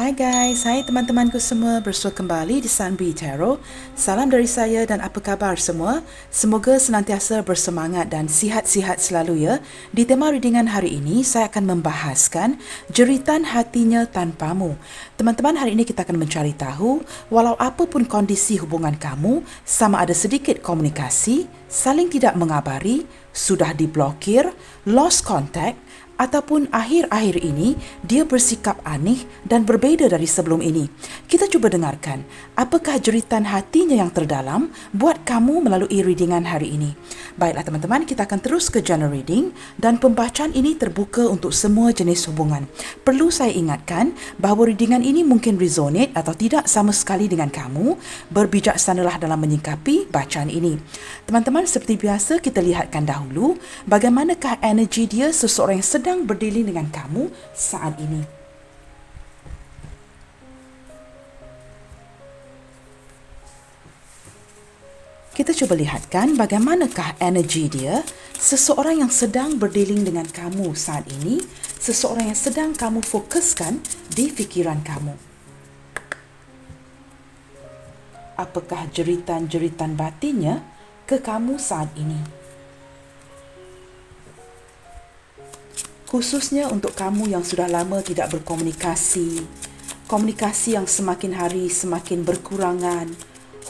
Hai guys, hai teman-temanku semua, bersua kembali di Sunbee Tarot. Salam dari saya dan apa khabar semua? Semoga senantiasa bersemangat dan sihat-sihat selalu ya. Di tema readingan hari ini, saya akan membahaskan jeritan hatinya tanpamu. Teman-teman, hari ini kita akan mencari tahu, walau apapun kondisi hubungan kamu, sama ada sedikit komunikasi, saling tidak mengabari, sudah diblokir, lost contact, ataupun akhir-akhir ini dia bersikap aneh dan berbeza dari sebelum ini. Kita cuba dengarkan apakah jeritan hatinya yang terdalam buat kamu melalui readingan hari ini. Baiklah teman-teman, kita akan terus ke general reading dan pembacaan ini terbuka untuk semua jenis hubungan. Perlu saya ingatkan bahawa readingan ini mungkin resonate atau tidak sama sekali dengan kamu. Berbijaksanalah dalam menyikapi bacaan ini. Teman-teman, seperti biasa kita lihatkan dahulu bagaimanakah energi dia seseorang yang sedang berdilin dengan kamu saat ini. Kita cuba lihatkan bagaimanakah energi dia, seseorang yang sedang berdilin dengan kamu saat ini, seseorang yang sedang kamu fokuskan di fikiran kamu. Apakah jeritan-jeritan batinnya ke kamu saat ini? Khususnya untuk kamu yang sudah lama tidak berkomunikasi, komunikasi yang semakin hari semakin berkurangan,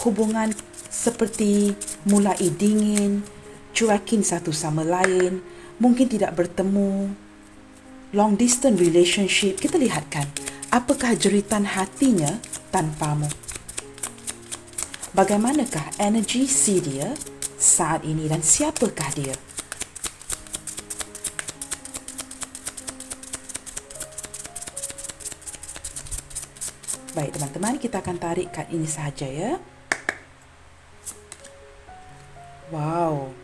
hubungan seperti mulai dingin, cuekin satu sama lain, mungkin tidak bertemu, long distance relationship. Kita lihatkan apakah jeritan hatinya tanpamu. Bagaimanakah energi si dia saat ini dan siapakah dia? Baik teman-teman, kita akan tarik kad ini sahaja ya. Wow,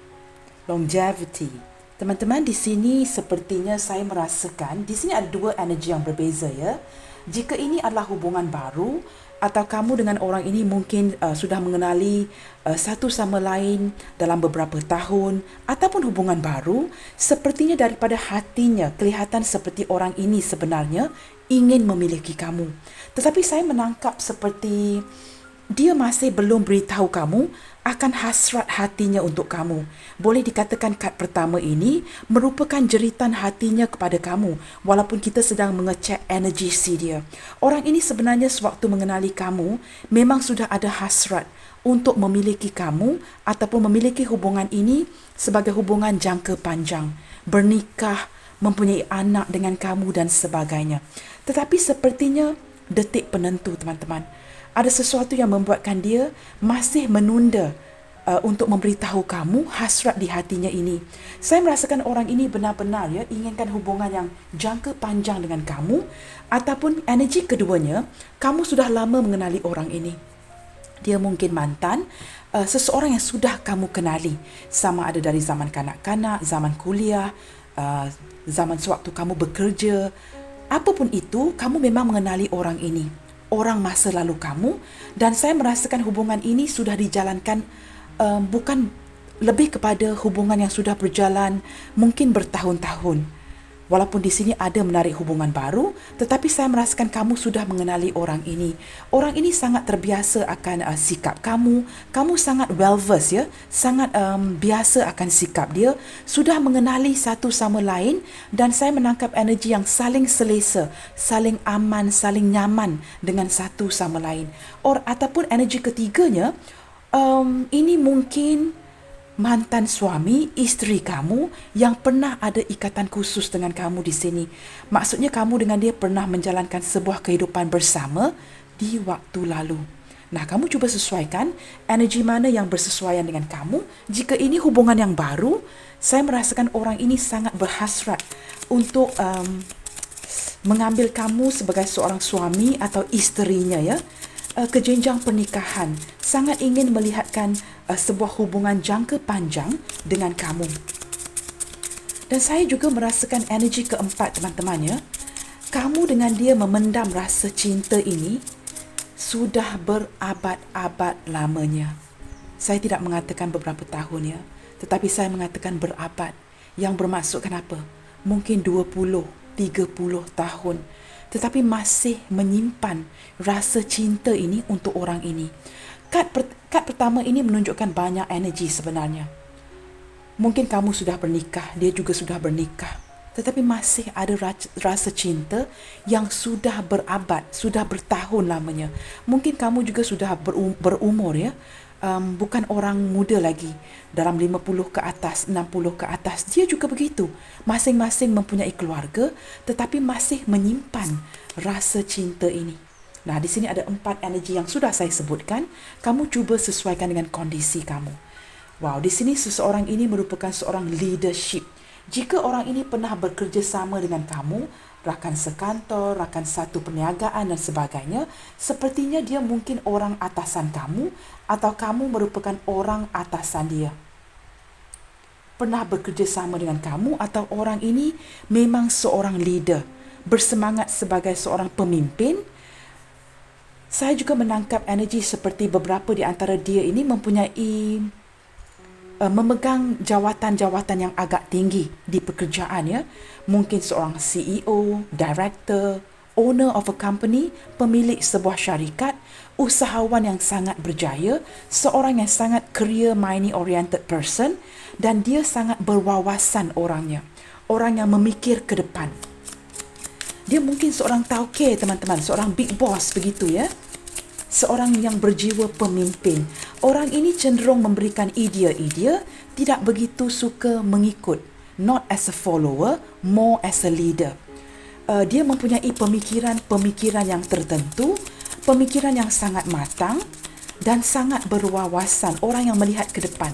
longevity. Teman-teman, di sini sepertinya saya merasakan di sini ada dua energi yang berbeza ya. Jika ini adalah hubungan baru atau kamu dengan orang ini mungkin sudah mengenali satu sama lain dalam beberapa tahun ataupun hubungan baru, sepertinya daripada hatinya kelihatan seperti orang ini sebenarnya ingin memiliki kamu. Tetapi saya menangkap seperti dia masih belum beritahu kamu akan hasrat hatinya untuk kamu. Boleh dikatakan kad pertama ini merupakan jeritan hatinya kepada kamu walaupun kita sedang mengecek energi si dia. Orang ini sebenarnya sewaktu mengenali kamu memang sudah ada hasrat untuk memiliki kamu ataupun memiliki hubungan ini sebagai hubungan jangka panjang, bernikah, mempunyai anak dengan kamu dan sebagainya. Tetapi sepertinya detik penentu teman-teman. Ada sesuatu yang membuatkan dia masih menunda untuk memberitahu kamu hasrat di hatinya ini. Saya merasakan orang ini benar-benar ya inginkan hubungan yang jangka panjang dengan kamu, ataupun energi keduanya, kamu sudah lama mengenali orang ini. Dia mungkin mantan, seseorang yang sudah kamu kenali, sama ada dari zaman kanak-kanak, zaman kuliah, zaman sewaktu kamu bekerja. Apapun itu, kamu memang mengenali orang ini, orang masa lalu kamu, dan saya merasakan hubungan ini sudah dijalankan bukan lebih kepada hubungan yang sudah berjalan mungkin bertahun-tahun. Walaupun di sini ada menarik hubungan baru, tetapi saya merasakan kamu sudah mengenali orang ini. Orang ini sangat terbiasa akan sikap kamu. Kamu sangat well versed ya, sangat biasa akan sikap dia. Sudah mengenali satu sama lain dan saya menangkap energi yang saling selesa, saling aman, saling nyaman dengan satu sama lain. Ataupun energi ketiganya, ini mungkin mantan suami, isteri kamu yang pernah ada ikatan khusus dengan kamu di sini. Maksudnya kamu dengan dia pernah menjalankan sebuah kehidupan bersama di waktu lalu. Nah, kamu cuba sesuaikan energi mana yang bersesuaian dengan kamu. Jika ini hubungan yang baru, saya merasakan orang ini sangat berhasrat untuk mengambil kamu sebagai seorang suami atau isterinya ya. Ke jenjang pernikahan, sangat ingin melihatkan sebuah hubungan jangka panjang dengan kamu. Dan saya juga merasakan energi keempat teman-teman ya. Kamu dengan dia memendam rasa cinta ini sudah berabad-abad lamanya. Saya tidak mengatakan beberapa tahun ya, tetapi saya mengatakan berabad. Yang bermaksud kenapa? Mungkin 20, 30 tahun. tetapi masih menyimpan rasa cinta ini untuk orang ini. Kad pertama ini menunjukkan banyak energi sebenarnya. Mungkin kamu sudah bernikah, dia juga sudah bernikah, tetapi masih ada rasa cinta yang sudah berabad, sudah bertahun lamanya. Mungkin kamu juga sudah berumur ya, bukan orang muda lagi, dalam 50 ke atas, 60 ke atas. Dia juga begitu. Masing-masing mempunyai keluarga, tetapi masih menyimpan rasa cinta ini. Nah, di sini ada 4 energi yang sudah saya sebutkan. Kamu cuba sesuaikan dengan kondisi kamu. Wow, di sini seseorang ini merupakan seorang leadership. Jika orang ini pernah bekerja sama dengan kamu, rakan sekantor, rakan satu perniagaan dan sebagainya, sepertinya dia mungkin orang atasan kamu atau kamu merupakan orang atasan dia. Pernah bekerja sama dengan kamu atau orang ini memang seorang leader, bersemangat sebagai seorang pemimpin. Saya juga menangkap energi seperti beberapa di antara dia ini mempunyai memegang jawatan-jawatan yang agak tinggi di pekerjaan ya. Mungkin seorang CEO, director, owner of a company, pemilik sebuah syarikat, usahawan yang sangat berjaya, seorang yang sangat career money oriented person, dan dia sangat berwawasan orangnya. Orang yang memikir ke depan. Dia mungkin seorang tauke teman-teman, seorang big boss begitu ya. Seorang yang berjiwa pemimpin. Orang ini cenderung memberikan idea-idea, tidak begitu suka mengikut. Not as a follower, more as a leader. Dia mempunyai pemikiran yang tertentu, pemikiran yang sangat matang dan sangat berwawasan. Orang yang melihat ke depan.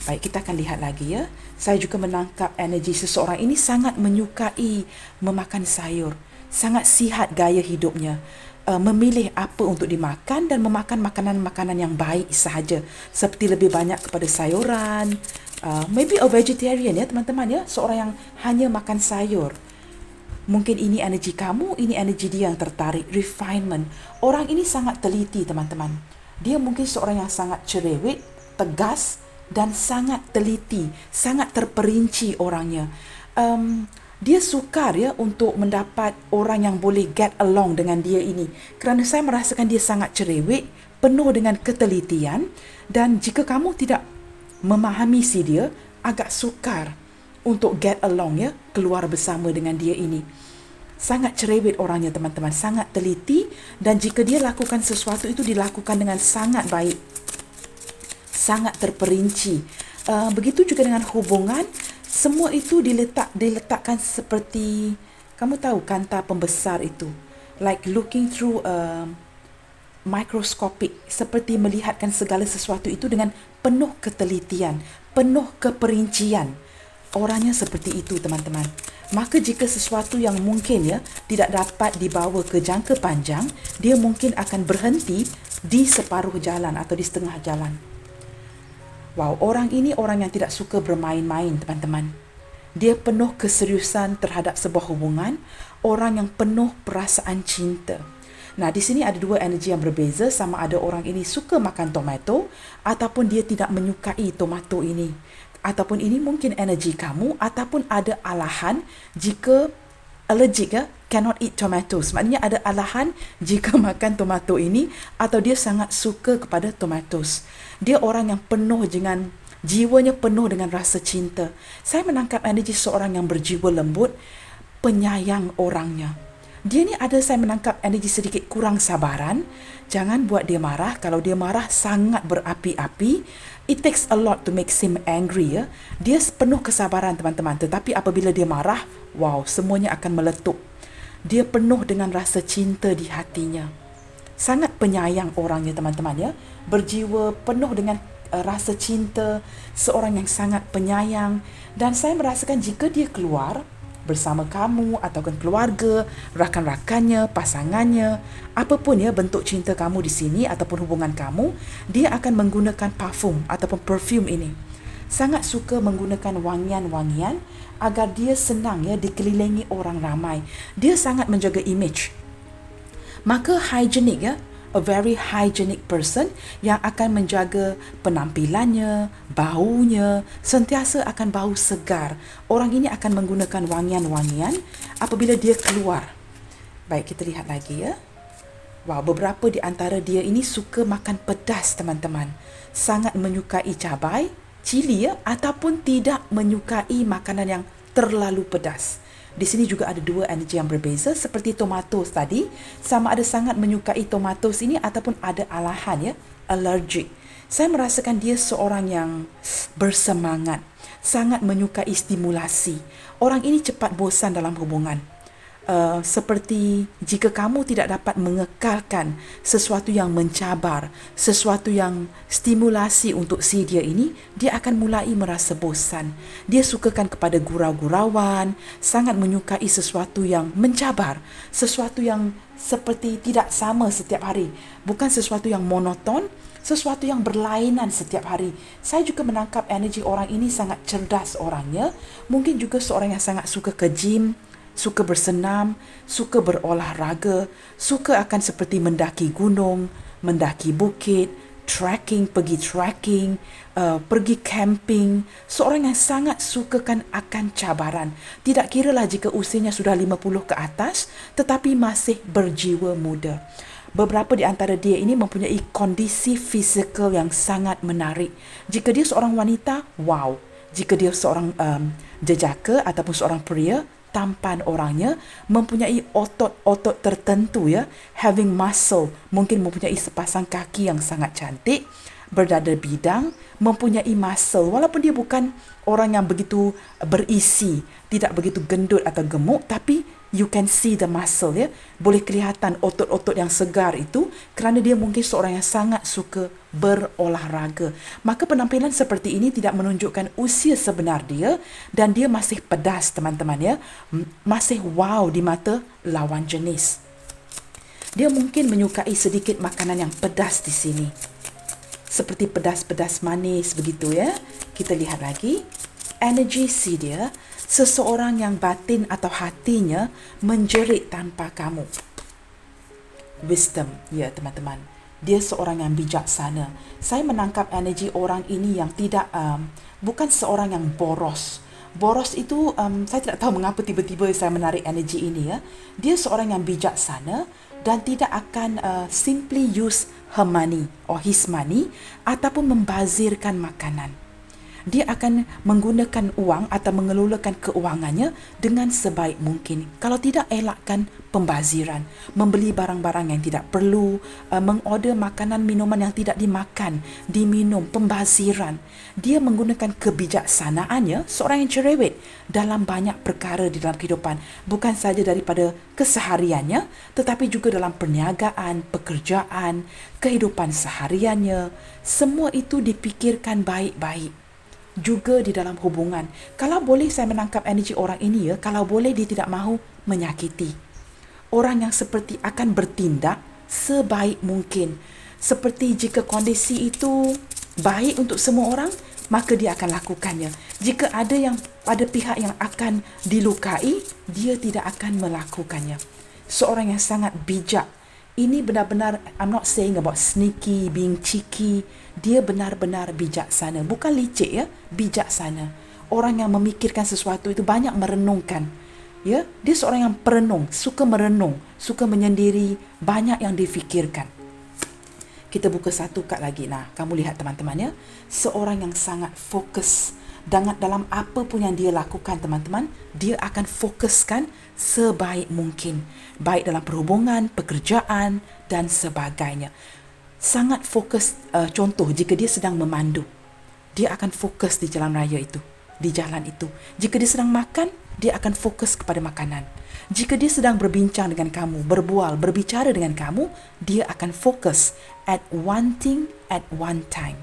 Baik, kita akan lihat lagi ya. Saya juga menangkap energi seseorang ini sangat menyukai memakan sayur. Sangat sihat gaya hidupnya. Memilih apa untuk dimakan dan memakan makanan-makanan yang baik sahaja, seperti lebih banyak kepada sayuran, maybe a vegetarian ya teman-teman ya, seorang yang hanya makan sayur. Mungkin ini energi kamu, ini energi dia yang tertarik, refinement. Orang ini sangat teliti teman-teman. Dia mungkin seorang yang sangat cerewet, tegas dan sangat teliti, sangat terperinci orangnya. Dia sukar ya untuk mendapat orang yang boleh get along dengan dia ini. Kerana saya merasakan dia sangat cerewet, penuh dengan ketelitian, dan jika kamu tidak memahami si dia, agak sukar untuk get along ya, keluar bersama dengan dia ini. Sangat cerewet orangnya teman-teman, sangat teliti, dan jika dia lakukan sesuatu itu dilakukan dengan sangat baik. Sangat terperinci. Begitu juga dengan hubungan. Semua itu diletakkan seperti, kamu tahu kanta pembesar itu, like looking through a microscopic, seperti melihatkan segala sesuatu itu dengan penuh ketelitian, penuh keperincian. Orangnya seperti itu teman-teman. Maka jika sesuatu yang mungkin ya tidak dapat dibawa ke jangka panjang, dia mungkin akan berhenti di separuh jalan atau di setengah jalan. Wow, orang ini orang yang tidak suka bermain-main, teman-teman. Dia penuh keseriusan terhadap sebuah hubungan, orang yang penuh perasaan cinta. Nah, di sini ada 2 energi yang berbeza, sama ada orang ini suka makan tomato ataupun dia tidak menyukai tomato ini. Ataupun ini mungkin energi kamu, ataupun ada alahan jika allergic ya, cannot eat tomatoes. Maknanya ada alahan jika makan tomato ini, atau dia sangat suka kepada tomatoes. Dia orang yang penuh dengan, jiwanya penuh dengan rasa cinta. Saya menangkap energi seorang yang berjiwa lembut, penyayang orangnya. Dia ni ada, saya menangkap energi sedikit kurang sabaran. Jangan buat dia marah. Kalau dia marah sangat berapi-api. It takes a lot to make him angry ya. Dia penuh kesabaran teman-teman. Tetapi apabila dia marah, wow, semuanya akan meletup. Dia penuh dengan rasa cinta di hatinya. Sangat penyayang orangnya teman-teman ya. Berjiwa penuh dengan rasa cinta. Seorang yang sangat penyayang. Dan saya merasakan jika dia keluar bersama kamu ataupun keluarga, rakan-rakannya, pasangannya, apapun ya bentuk cinta kamu di sini ataupun hubungan kamu, dia akan menggunakan parfum ataupun perfume ini. Sangat suka menggunakan wangian-wangian agar dia senang ya dikelilingi orang ramai. Dia sangat menjaga image. Maka hygienic ya, a very hygienic person yang akan menjaga penampilannya, baunya, sentiasa akan bau segar. Orang ini akan menggunakan wangian-wangian apabila dia keluar. Baik, kita lihat lagi ya. Wow, beberapa di antara dia ini suka makan pedas, teman-teman. Sangat menyukai cabai, cili ya, ataupun tidak menyukai makanan yang terlalu pedas. Di sini juga ada dua energi yang berbeza seperti tomatos tadi. Sama ada sangat menyukai tomatos ini ataupun ada alahan ya, allergic. Saya merasakan dia seorang yang bersemangat, sangat menyukai stimulasi. Orang ini cepat bosan dalam hubungan. Seperti jika kamu tidak dapat mengekalkan sesuatu yang mencabar, sesuatu yang stimulasi untuk si dia ini, dia akan mulai merasa bosan. Dia sukakan kepada gurau-gurauan, sangat menyukai sesuatu yang mencabar, sesuatu yang seperti tidak sama setiap hari, bukan sesuatu yang monoton, sesuatu yang berlainan setiap hari. Saya juga menangkap energi orang ini sangat cerdas orangnya, mungkin juga seorang yang sangat suka ke gym, suka bersenam, suka berolahraga, suka akan seperti mendaki gunung, mendaki bukit, pergi trekking, pergi camping. Seorang yang sangat sukakan akan cabaran. Tidak kiralah jika usianya sudah 50 ke atas, tetapi masih berjiwa muda. Beberapa di antara dia ini mempunyai kondisi fizikal yang sangat menarik. Jika dia seorang wanita, wow. Jika dia seorang jejaka ataupun seorang pria, tampan orangnya, mempunyai otot-otot tertentu ya, having muscle, mungkin mempunyai sepasang kaki yang sangat cantik, berdada bidang, mempunyai muscle, walaupun dia bukan orang yang begitu berisi, tidak begitu gendut atau gemuk, tapi you can see the muscle ya, boleh kelihatan otot-otot yang segar itu kerana dia mungkin seorang yang sangat suka berolahraga. Maka penampilan seperti ini tidak menunjukkan usia sebenar dia dan dia masih pedas, teman-teman ya, masih wow di mata lawan jenis. Dia mungkin menyukai sedikit makanan yang pedas di sini, seperti pedas-pedas manis begitu ya. Kita lihat lagi energi si dia, seseorang yang batin atau hatinya menjerit tanpa kamu. Wisdom, ya teman-teman. Dia seorang yang bijaksana. Saya menangkap energi orang ini yang tidak, bukan seorang yang boros. Boros itu, saya tidak tahu mengapa tiba-tiba saya menarik energi ini ya. Dia seorang yang bijaksana dan tidak akan simply use her money or his money ataupun membazirkan makanan. Dia akan menggunakan uang atau mengelolakan keuangannya dengan sebaik mungkin. Kalau tidak, elakkan pembaziran, membeli barang-barang yang tidak perlu, mengorder makanan minuman yang tidak dimakan, diminum, pembaziran. Dia menggunakan kebijaksanaannya, seorang yang cerewet dalam banyak perkara di dalam kehidupan, bukan saja daripada kesehariannya, tetapi juga dalam perniagaan, pekerjaan, kehidupan sehariannya. Semua itu dipikirkan baik-baik. Juga di dalam hubungan. Kalau boleh saya menangkap energi orang ini ya, kalau boleh dia tidak mahu menyakiti. Orang yang seperti akan bertindak sebaik mungkin. Seperti jika kondisi itu baik untuk semua orang, maka dia akan lakukannya. Jika ada pihak yang akan dilukai, dia tidak akan melakukannya. Seorang yang sangat bijak. Ini benar-benar, I'm not saying about sneaky, being cheeky. Dia benar-benar bijaksana. Bukan licik ya, bijaksana. Orang yang memikirkan sesuatu itu banyak merenungkan. Ya, dia seorang yang perenung, suka merenung, suka menyendiri, banyak yang difikirkan. Kita buka satu kad lagi. Nah, kamu lihat teman-teman ya, seorang yang sangat fokus dalam apa pun yang dia lakukan, teman-teman, dia akan fokuskan sebaik mungkin, baik dalam perhubungan, pekerjaan dan sebagainya. Sangat fokus. Contoh, jika dia sedang memandu, dia akan fokus di jalan raya itu, di jalan itu. Jika dia sedang makan, dia akan fokus kepada makanan. Jika dia sedang berbincang dengan kamu, berbual, berbicara dengan kamu, dia akan fokus at one thing at one time.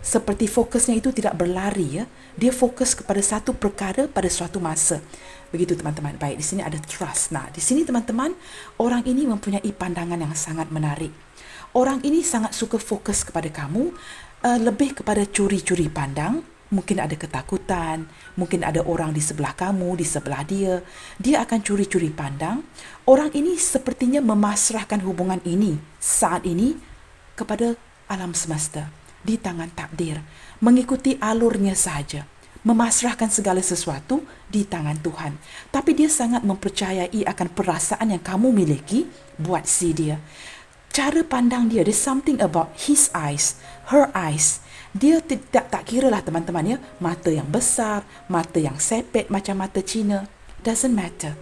Seperti fokusnya itu tidak berlari ya. Dia fokus kepada satu perkara pada suatu masa. Begitu teman-teman. Baik, di sini ada trust. Nah, di sini teman-teman, orang ini mempunyai pandangan yang sangat menarik. Orang ini sangat suka fokus kepada kamu, lebih kepada curi-curi pandang. Mungkin ada ketakutan, mungkin ada orang di sebelah kamu, di sebelah dia. Dia akan curi-curi pandang. Orang ini sepertinya memasrahkan hubungan ini saat ini kepada alam semesta, di tangan takdir, mengikuti alurnya sahaja. memasrahkan segala sesuatu di tangan Tuhan. Tapi dia sangat mempercayai akan perasaan yang kamu miliki buat si dia. Cara pandang dia, there's something about his eyes, her eyes. Dia tak kira lah teman-teman ya, mata yang besar, mata yang sepet macam mata Cina. Doesn't matter.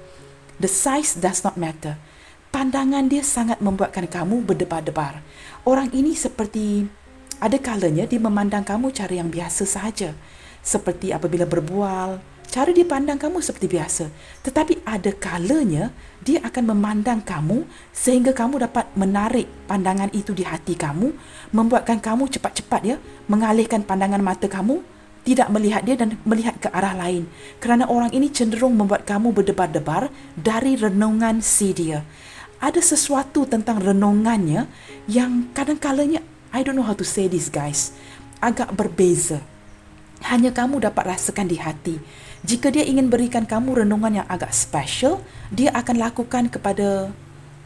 The size does not matter. Pandangan dia sangat membuatkan kamu berdebar-debar. Orang ini seperti, ada kalanya dia memandang kamu cara yang biasa sahaja. Seperti apabila berbual, cara dia pandang kamu seperti biasa. Tetapi ada kalanya dia akan memandang kamu sehingga kamu dapat menarik pandangan itu di hati kamu, membuatkan kamu cepat-cepat ya mengalihkan pandangan mata kamu, tidak melihat dia dan melihat ke arah lain. Kerana orang ini cenderung membuat kamu berdebar-debar dari renungan si dia. Ada sesuatu tentang renungannya yang kadang-kalanya, I don't know how to say this guys, agak berbeza. Hanya kamu dapat rasakan di hati. Jika dia ingin berikan kamu renungan yang agak special, dia akan lakukan kepada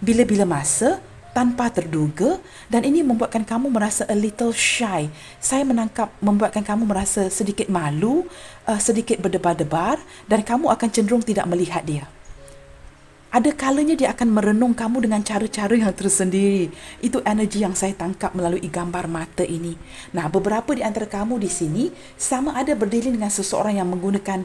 bila-bila masa tanpa terduga, dan ini membuatkan kamu merasa a little shy. Saya menangkap membuatkan kamu merasa sedikit malu, sedikit berdebar-debar, dan kamu akan cenderung tidak melihat dia. Ada kalanya dia akan merenung kamu dengan cara-cara yang tersendiri. Itu energi yang saya tangkap melalui gambar mata ini. Nah, beberapa di antara kamu di sini sama ada berdiri dengan seseorang yang menggunakan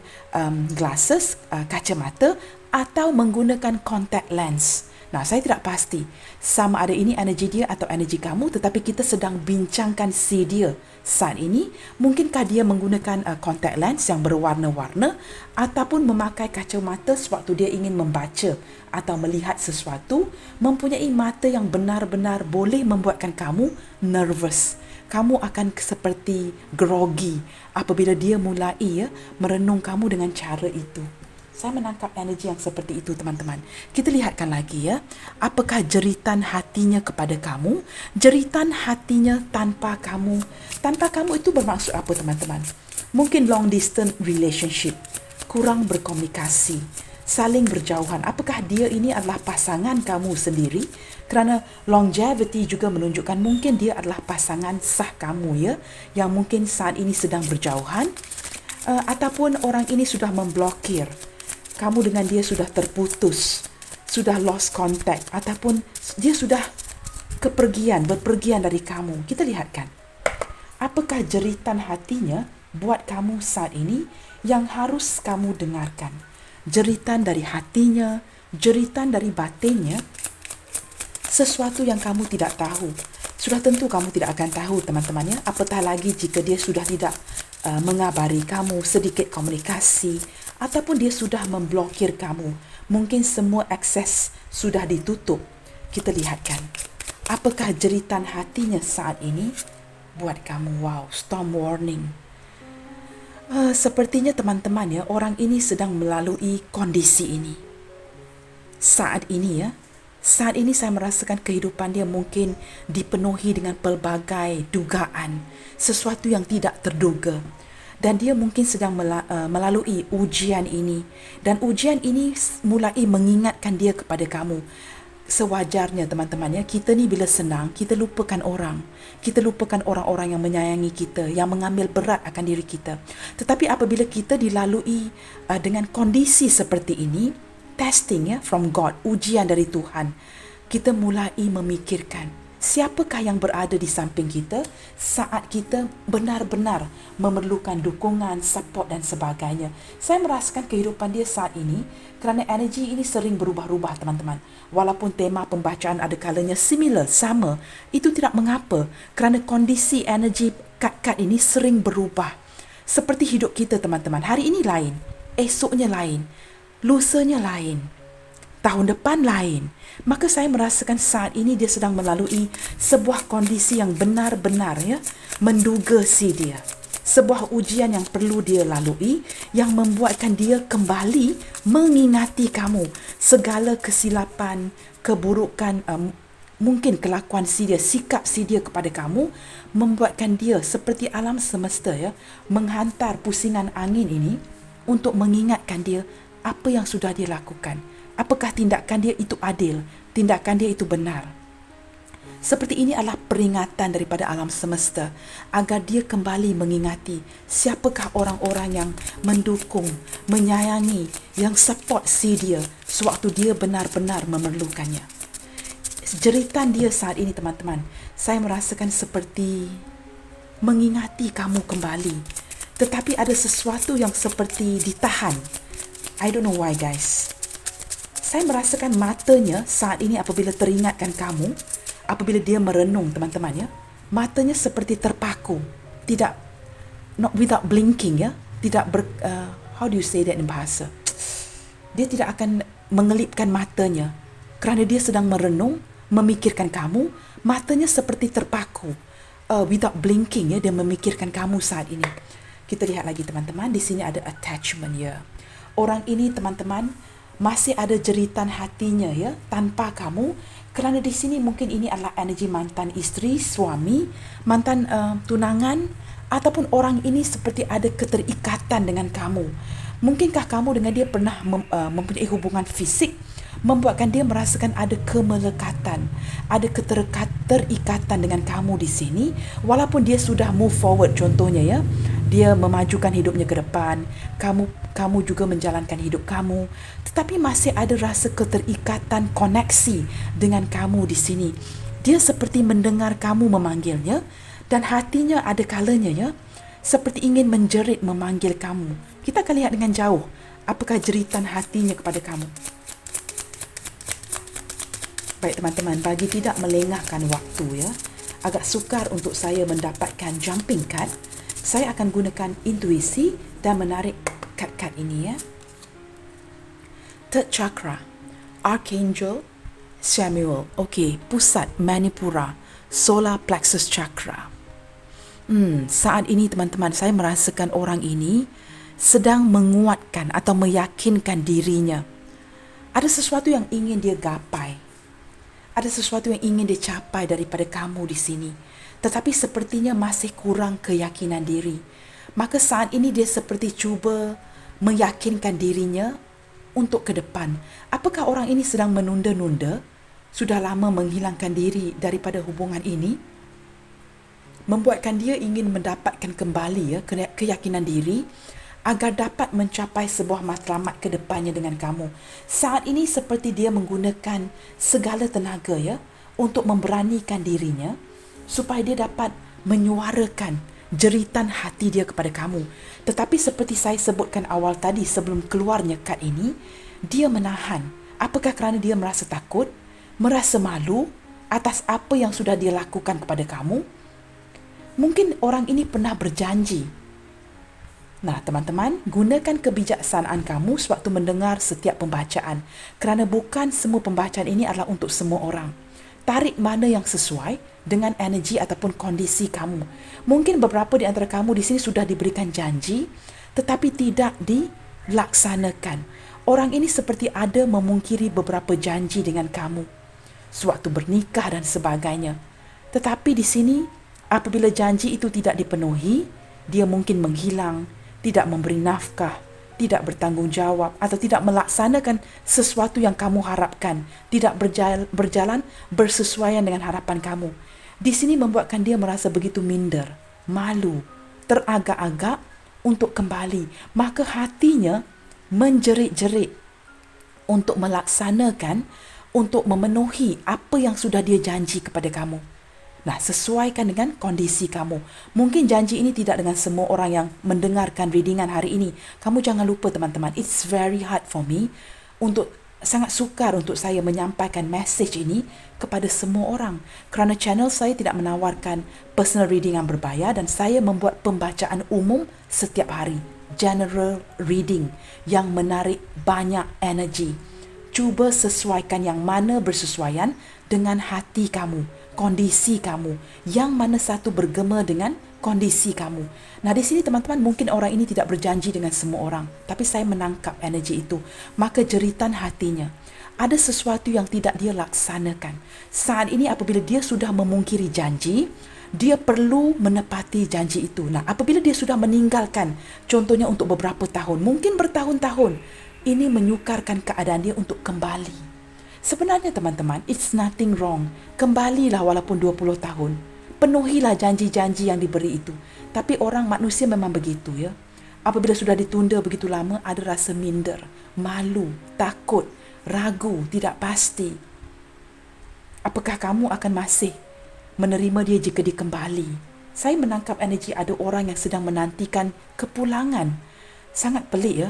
glasses, kacamata, atau menggunakan contact lens. Nah, saya tidak pasti sama ada ini energi dia atau energi kamu, tetapi kita sedang bincangkan si dia saat ini. Mungkinkah dia menggunakan contact lens yang berwarna-warna ataupun memakai kacamata sewaktu dia ingin membaca atau melihat sesuatu, mempunyai mata yang benar-benar boleh membuatkan kamu nervous. Kamu akan seperti grogi apabila dia mulai merenung kamu dengan cara itu. Saya menangkap energi yang seperti itu teman-teman. Kita lihatkan lagi ya. Apakah jeritan hatinya kepada kamu? Jeritan hatinya tanpa kamu. Tanpa kamu itu bermaksud apa teman-teman? Mungkin long distance relationship. Kurang berkomunikasi. Saling berjauhan. Apakah dia ini adalah pasangan kamu sendiri? Kerana longevity juga menunjukkan mungkin dia adalah pasangan sah kamu ya. Yang mungkin saat ini sedang berjauhan. Ataupun orang ini sudah memblokir. Kamu dengan dia sudah terputus, sudah lost contact, ataupun dia sudah berpergian dari kamu. Kita lihatkan, apakah jeritan hatinya buat kamu saat ini yang harus kamu dengarkan. Jeritan dari hatinya, jeritan dari batinnya, sesuatu yang kamu tidak tahu. Sudah tentu kamu tidak akan tahu teman-teman ya, apatah lagi jika dia sudah tidak mengabari kamu, sedikit komunikasi, ataupun dia sudah memblokir kamu. Mungkin semua akses sudah ditutup. Kita lihatkan, apakah jeritan hatinya saat ini buat kamu. Wow, storm warning. Sepertinya teman-teman ya, orang ini sedang melalui kondisi ini. Saat ini saya merasakan kehidupan dia mungkin dipenuhi dengan pelbagai dugaan, sesuatu yang tidak terduga. Dan dia mungkin sedang melalui ujian ini. Dan ujian ini mulai mengingatkan dia kepada kamu. Sewajarnya teman-teman ya, kita ni bila senang, kita lupakan orang. Kita lupakan orang-orang yang menyayangi kita, yang mengambil berat akan diri kita. Tetapi apabila kita dilalui dengan kondisi seperti ini, testing ya, from God, ujian dari Tuhan, kita mulai memikirkan, siapakah yang berada di samping kita saat kita benar-benar memerlukan dukungan, support dan sebagainya. Saya merasakan kehidupan dia saat ini kerana energi ini sering berubah-ubah teman-teman. Walaupun tema pembacaan ada kalanya similar, sama, itu tidak mengapa kerana kondisi energi kad-kad ini sering berubah. Seperti hidup kita teman-teman, hari ini lain, esoknya lain, lusanya lain, tahun depan lain. Maka saya merasakan saat ini dia sedang melalui sebuah kondisi yang benar-benar ya, menduga si dia. Sebuah ujian yang perlu dia lalui, yang membuatkan dia kembali mengingati kamu. Segala kesilapan, keburukan, mungkin kelakuan si dia, sikap si dia kepada kamu, membuatkan dia seperti alam semesta ya, menghantar pusingan angin ini untuk mengingatkan dia apa yang sudah dia lakukan. Apakah tindakan dia itu adil? Tindakan dia itu benar? Seperti ini adalah peringatan daripada alam semesta agar dia kembali mengingati siapakah orang-orang yang mendukung, menyayangi, yang support si dia sewaktu dia benar-benar memerlukannya. Jeritan dia saat ini teman-teman, saya merasakan seperti mengingati kamu kembali. Tetapi ada sesuatu yang seperti ditahan. I don't know why guys. Saya merasakan matanya saat ini apabila teringatkan kamu, apabila dia merenung teman-teman ya, matanya seperti terpaku, tidak, not without blinking ya, tidak how do you say that in bahasa, dia tidak akan mengelipkan matanya kerana dia sedang merenung, memikirkan kamu. Matanya seperti terpaku, without blinking ya, dia memikirkan kamu saat ini. Kita lihat lagi teman-teman, di sini ada attachment ya. Orang ini teman-teman masih ada jeritan hatinya ya tanpa kamu, kerana di sini mungkin ini adalah energi mantan isteri, suami, mantan tunangan, ataupun orang ini seperti ada keterikatan dengan kamu. Mungkinkah kamu dengan dia pernah mempunyai hubungan fisik, membuatkan dia merasakan ada kemelekatan, ada keterikatan dengan kamu di sini, walaupun dia sudah move forward contohnya ya, dia memajukan hidupnya ke depan, kamu juga menjalankan hidup kamu, tetapi masih ada rasa keterikatan, koneksi dengan kamu di sini. Dia seperti mendengar kamu memanggilnya dan hatinya ada kalanya ya, seperti ingin menjerit memanggil kamu. Kita akan lihat dengan jauh apakah jeritan hatinya kepada kamu. Baik teman-teman, bagi tidak melengahkan waktu ya, agak sukar untuk saya mendapatkan jumping card, saya akan gunakan intuisi dan menarik kad-kad ini ya. Third chakra, Archangel Samuel. Okey, pusat Manipura, solar plexus chakra. Saat ini teman-teman, saya merasakan orang ini sedang menguatkan atau meyakinkan dirinya. Ada sesuatu yang ingin dia gapai. Ada sesuatu yang ingin dia capai daripada kamu di sini. Tetapi sepertinya masih kurang keyakinan diri. Maka saat ini dia seperti cuba meyakinkan dirinya untuk ke depan. Apakah orang ini sedang menunda-nunda? Sudah lama menghilangkan diri daripada hubungan ini? Membuatkan dia ingin mendapatkan kembali ya keyakinan diri agar dapat mencapai sebuah matlamat ke depannya dengan kamu. Saat ini seperti dia menggunakan segala tenaga ya untuk memberanikan dirinya supaya dia dapat menyuarakan jeritan hati dia kepada kamu. Tetapi seperti saya sebutkan awal tadi sebelum keluarnya kad ini, dia menahan. Apakah kerana dia merasa takut, merasa malu atas apa yang sudah dia lakukan kepada kamu? Mungkin orang ini pernah berjanji. Nah, teman-teman, gunakan kebijaksanaan kamu sewaktu mendengar setiap pembacaan. Kerana bukan semua pembacaan ini adalah untuk semua orang. Tarik mana yang sesuai dengan energi ataupun kondisi kamu. Mungkin beberapa di antara kamu di sini sudah diberikan janji, tetapi tidak dilaksanakan. Orang ini seperti ada memungkiri beberapa janji dengan kamu sewaktu bernikah dan sebagainya. Tetapi di sini, apabila janji itu tidak dipenuhi, dia mungkin menghilang, tidak memberi nafkah, tidak bertanggungjawab atau tidak melaksanakan sesuatu yang kamu harapkan, tidak berjalan bersesuaian dengan harapan kamu. Di sini membuatkan dia merasa begitu minder, malu, teragak-agak untuk kembali. Maka hatinya menjerit-jerit untuk melaksanakan, untuk memenuhi apa yang sudah dia janji kepada kamu. Nah, sesuaikan dengan kondisi kamu. Mungkin janji ini tidak dengan semua orang yang mendengarkan readingan hari ini. Kamu jangan lupa teman-teman, it's very hard for me sangat sukar untuk saya menyampaikan message ini kepada semua orang. Kerana channel saya tidak menawarkan personal reading yang berbayar dan saya membuat pembacaan umum setiap hari. General reading yang menarik banyak energi. Cuba sesuaikan yang mana bersesuaian dengan hati kamu, kondisi kamu, yang mana satu bergema dengan kondisi kamu. Nah, di sini teman-teman, mungkin orang ini tidak berjanji dengan semua orang, tapi saya menangkap energi itu. Maka jeritan hatinya, ada sesuatu yang tidak dia laksanakan. Saat ini apabila dia sudah memungkiri janji, dia perlu menepati janji itu. Nah, apabila dia sudah meninggalkan, contohnya untuk beberapa tahun, mungkin bertahun-tahun, ini menyukarkan keadaan dia untuk kembali. Sebenarnya teman-teman, it's nothing wrong. Kembalilah walaupun 20 tahun. Penuhilah janji-janji yang diberi itu. Tapi orang manusia memang begitu ya. Apabila sudah ditunda begitu lama, ada rasa minder, malu, takut, ragu, tidak pasti. Apakah kamu akan masih menerima dia jika dia kembali? Saya menangkap energi ada orang yang sedang menantikan kepulangan. Sangat pelik ya.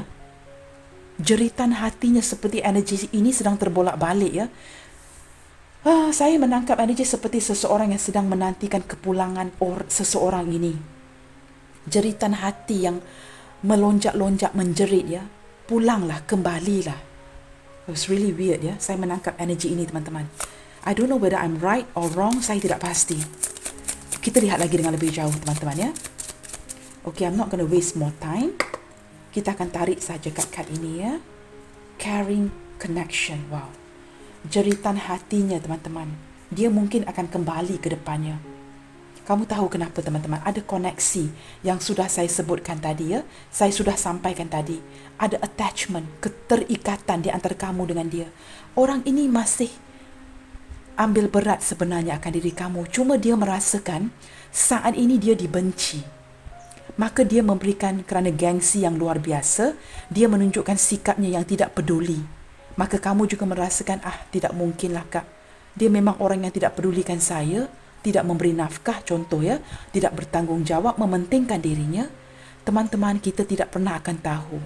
Jeritan hatinya seperti energi ini sedang terbolak-balik ya. Saya menangkap energi seperti seseorang yang sedang menantikan kepulangan seseorang ini. Jeritan hati yang melonjak-lonjak menjerit ya. Pulanglah, kembalilah. It was really weird ya. Saya menangkap energi ini teman-teman. I don't know whether I'm right or wrong. Saya tidak pasti. Kita lihat lagi dengan lebih jauh teman-teman ya. Okay, I'm not going to waste more time. Kita akan tarik saja kad ini ya. Caring connection. Wow. Jeritan hatinya teman-teman. Dia mungkin akan kembali ke depannya. Kamu tahu kenapa teman-teman? Ada koneksi yang sudah saya sebutkan tadi ya. Saya sudah sampaikan tadi. Ada attachment, keterikatan di antara kamu dengan dia. Orang ini masih ambil berat sebenarnya akan diri kamu. Cuma dia merasakan saat ini dia dibenci. Maka dia memberikan kerana gengsi yang luar biasa. Dia menunjukkan sikapnya yang tidak peduli. Maka kamu juga merasakan, tidak mungkinlah Kak. Dia memang orang yang tidak pedulikan saya. Tidak memberi nafkah contoh ya. Tidak bertanggungjawab, mementingkan dirinya. Teman-teman, kita tidak pernah akan tahu.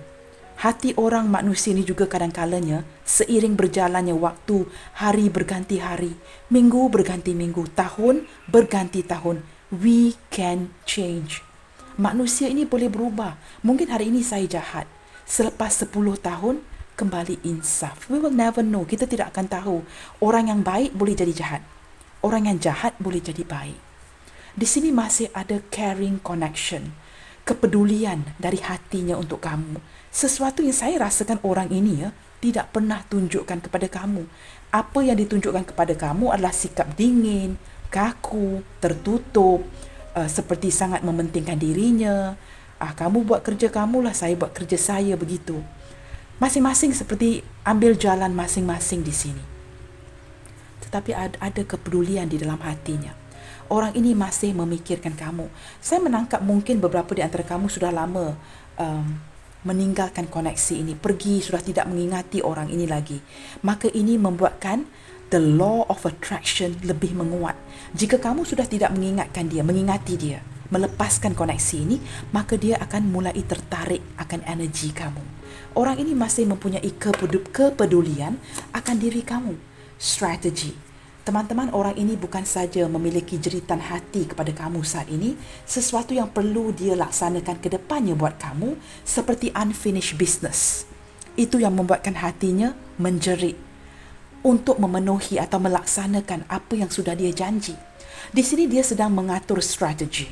Hati orang manusia ini juga kadang-kalanya seiring berjalannya waktu, hari berganti hari, minggu berganti minggu, tahun berganti tahun. We can change. Manusia ini boleh berubah. Mungkin hari ini saya jahat. Selepas 10 tahun, kembali insaf. We will never know. Kita tidak akan tahu. Orang yang baik boleh jadi jahat. Orang yang jahat boleh jadi baik. Di sini masih ada caring connection. Kepedulian dari hatinya untuk kamu. Sesuatu yang saya rasakan orang ini ya, tidak pernah tunjukkan kepada kamu. Apa yang ditunjukkan kepada kamu adalah sikap dingin, kaku, tertutup, seperti sangat mementingkan dirinya. Kamu buat kerja kamulah, saya buat kerja saya, begitu. Masing-masing seperti ambil jalan masing-masing di sini. Tetapi ada kepedulian di dalam hatinya. Orang ini masih memikirkan kamu. Saya menangkap mungkin beberapa di antara kamu sudah lama meninggalkan koneksi ini, pergi, sudah tidak mengingati orang ini lagi. Maka ini membuatkan the law of attraction lebih menguat. Jika kamu sudah tidak mengingatkan dia, mengingati dia, melepaskan koneksi ini, maka dia akan mulai tertarik akan energi kamu. Orang ini masih mempunyai kepedulian akan diri kamu. Strategi. Teman-teman, orang ini bukan saja memiliki jeritan hati kepada kamu saat ini, sesuatu yang perlu dia laksanakan ke depannya buat kamu, seperti unfinished business. Itu yang membuatkan hatinya menjerit untuk memenuhi atau melaksanakan apa yang sudah dia janji. Di sini dia sedang mengatur strategi.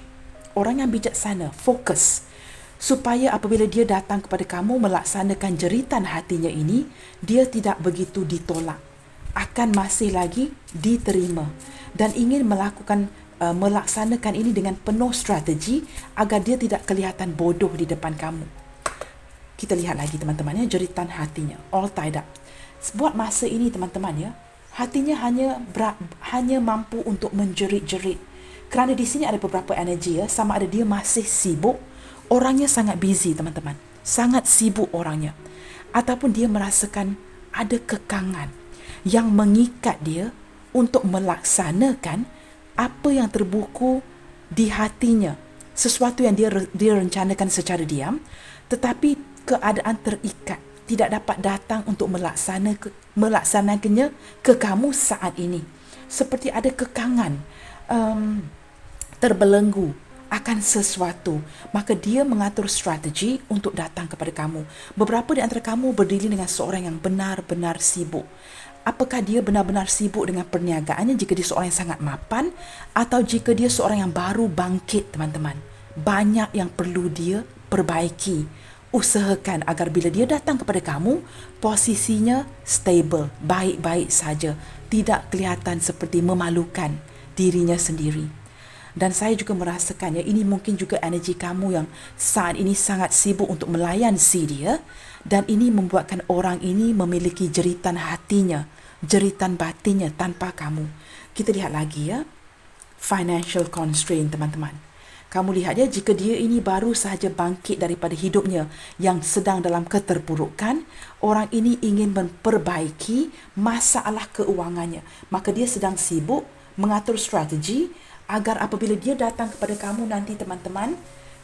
Orang yang bijaksana, fokus, supaya apabila dia datang kepada kamu melaksanakan jeritan hatinya ini, dia tidak begitu ditolak. Akan masih lagi diterima dan ingin melaksanakan ini dengan penuh strategi agar dia tidak kelihatan bodoh di depan kamu. Kita lihat lagi teman-teman ya, jeritan hatinya all tied up. Buat masa ini teman-teman ya, hatinya hanya mampu untuk menjerit-jerit. Kerana di sini ada beberapa energi ya, sama ada dia masih sibuk, orangnya sangat busy teman-teman, sangat sibuk orangnya, ataupun dia merasakan ada kekangan yang mengikat dia untuk melaksanakan apa yang terbuku di hatinya. Sesuatu yang dia rencanakan secara diam, tetapi keadaan terikat, tidak dapat datang untuk melaksanakannya ke kamu saat ini. Seperti ada kekangan, terbelenggu akan sesuatu. Maka dia mengatur strategi untuk datang kepada kamu. Beberapa di antara kamu berdiri dengan seorang yang benar-benar sibuk. Apakah dia benar-benar sibuk dengan perniagaannya jika dia seorang yang sangat mapan, atau jika dia seorang yang baru bangkit teman-teman. Banyak yang perlu dia perbaiki. Usahakan agar bila dia datang kepada kamu, posisinya stable, baik-baik saja. Tidak kelihatan seperti memalukan dirinya sendiri. Dan saya juga merasakannya, ini mungkin juga energi kamu yang saat ini sangat sibuk untuk melayan si dia. Dan ini membuatkan orang ini memiliki jeritan hatinya jeritan batinnya tanpa kamu. Kita lihat lagi ya. Financial constraint, teman-teman. Kamu lihat ya, jika dia ini baru sahaja bangkit daripada hidupnya yang sedang dalam keterpurukan, orang ini ingin memperbaiki masalah keuangannya. Maka dia sedang sibuk mengatur strategi agar apabila dia datang kepada kamu nanti, teman-teman,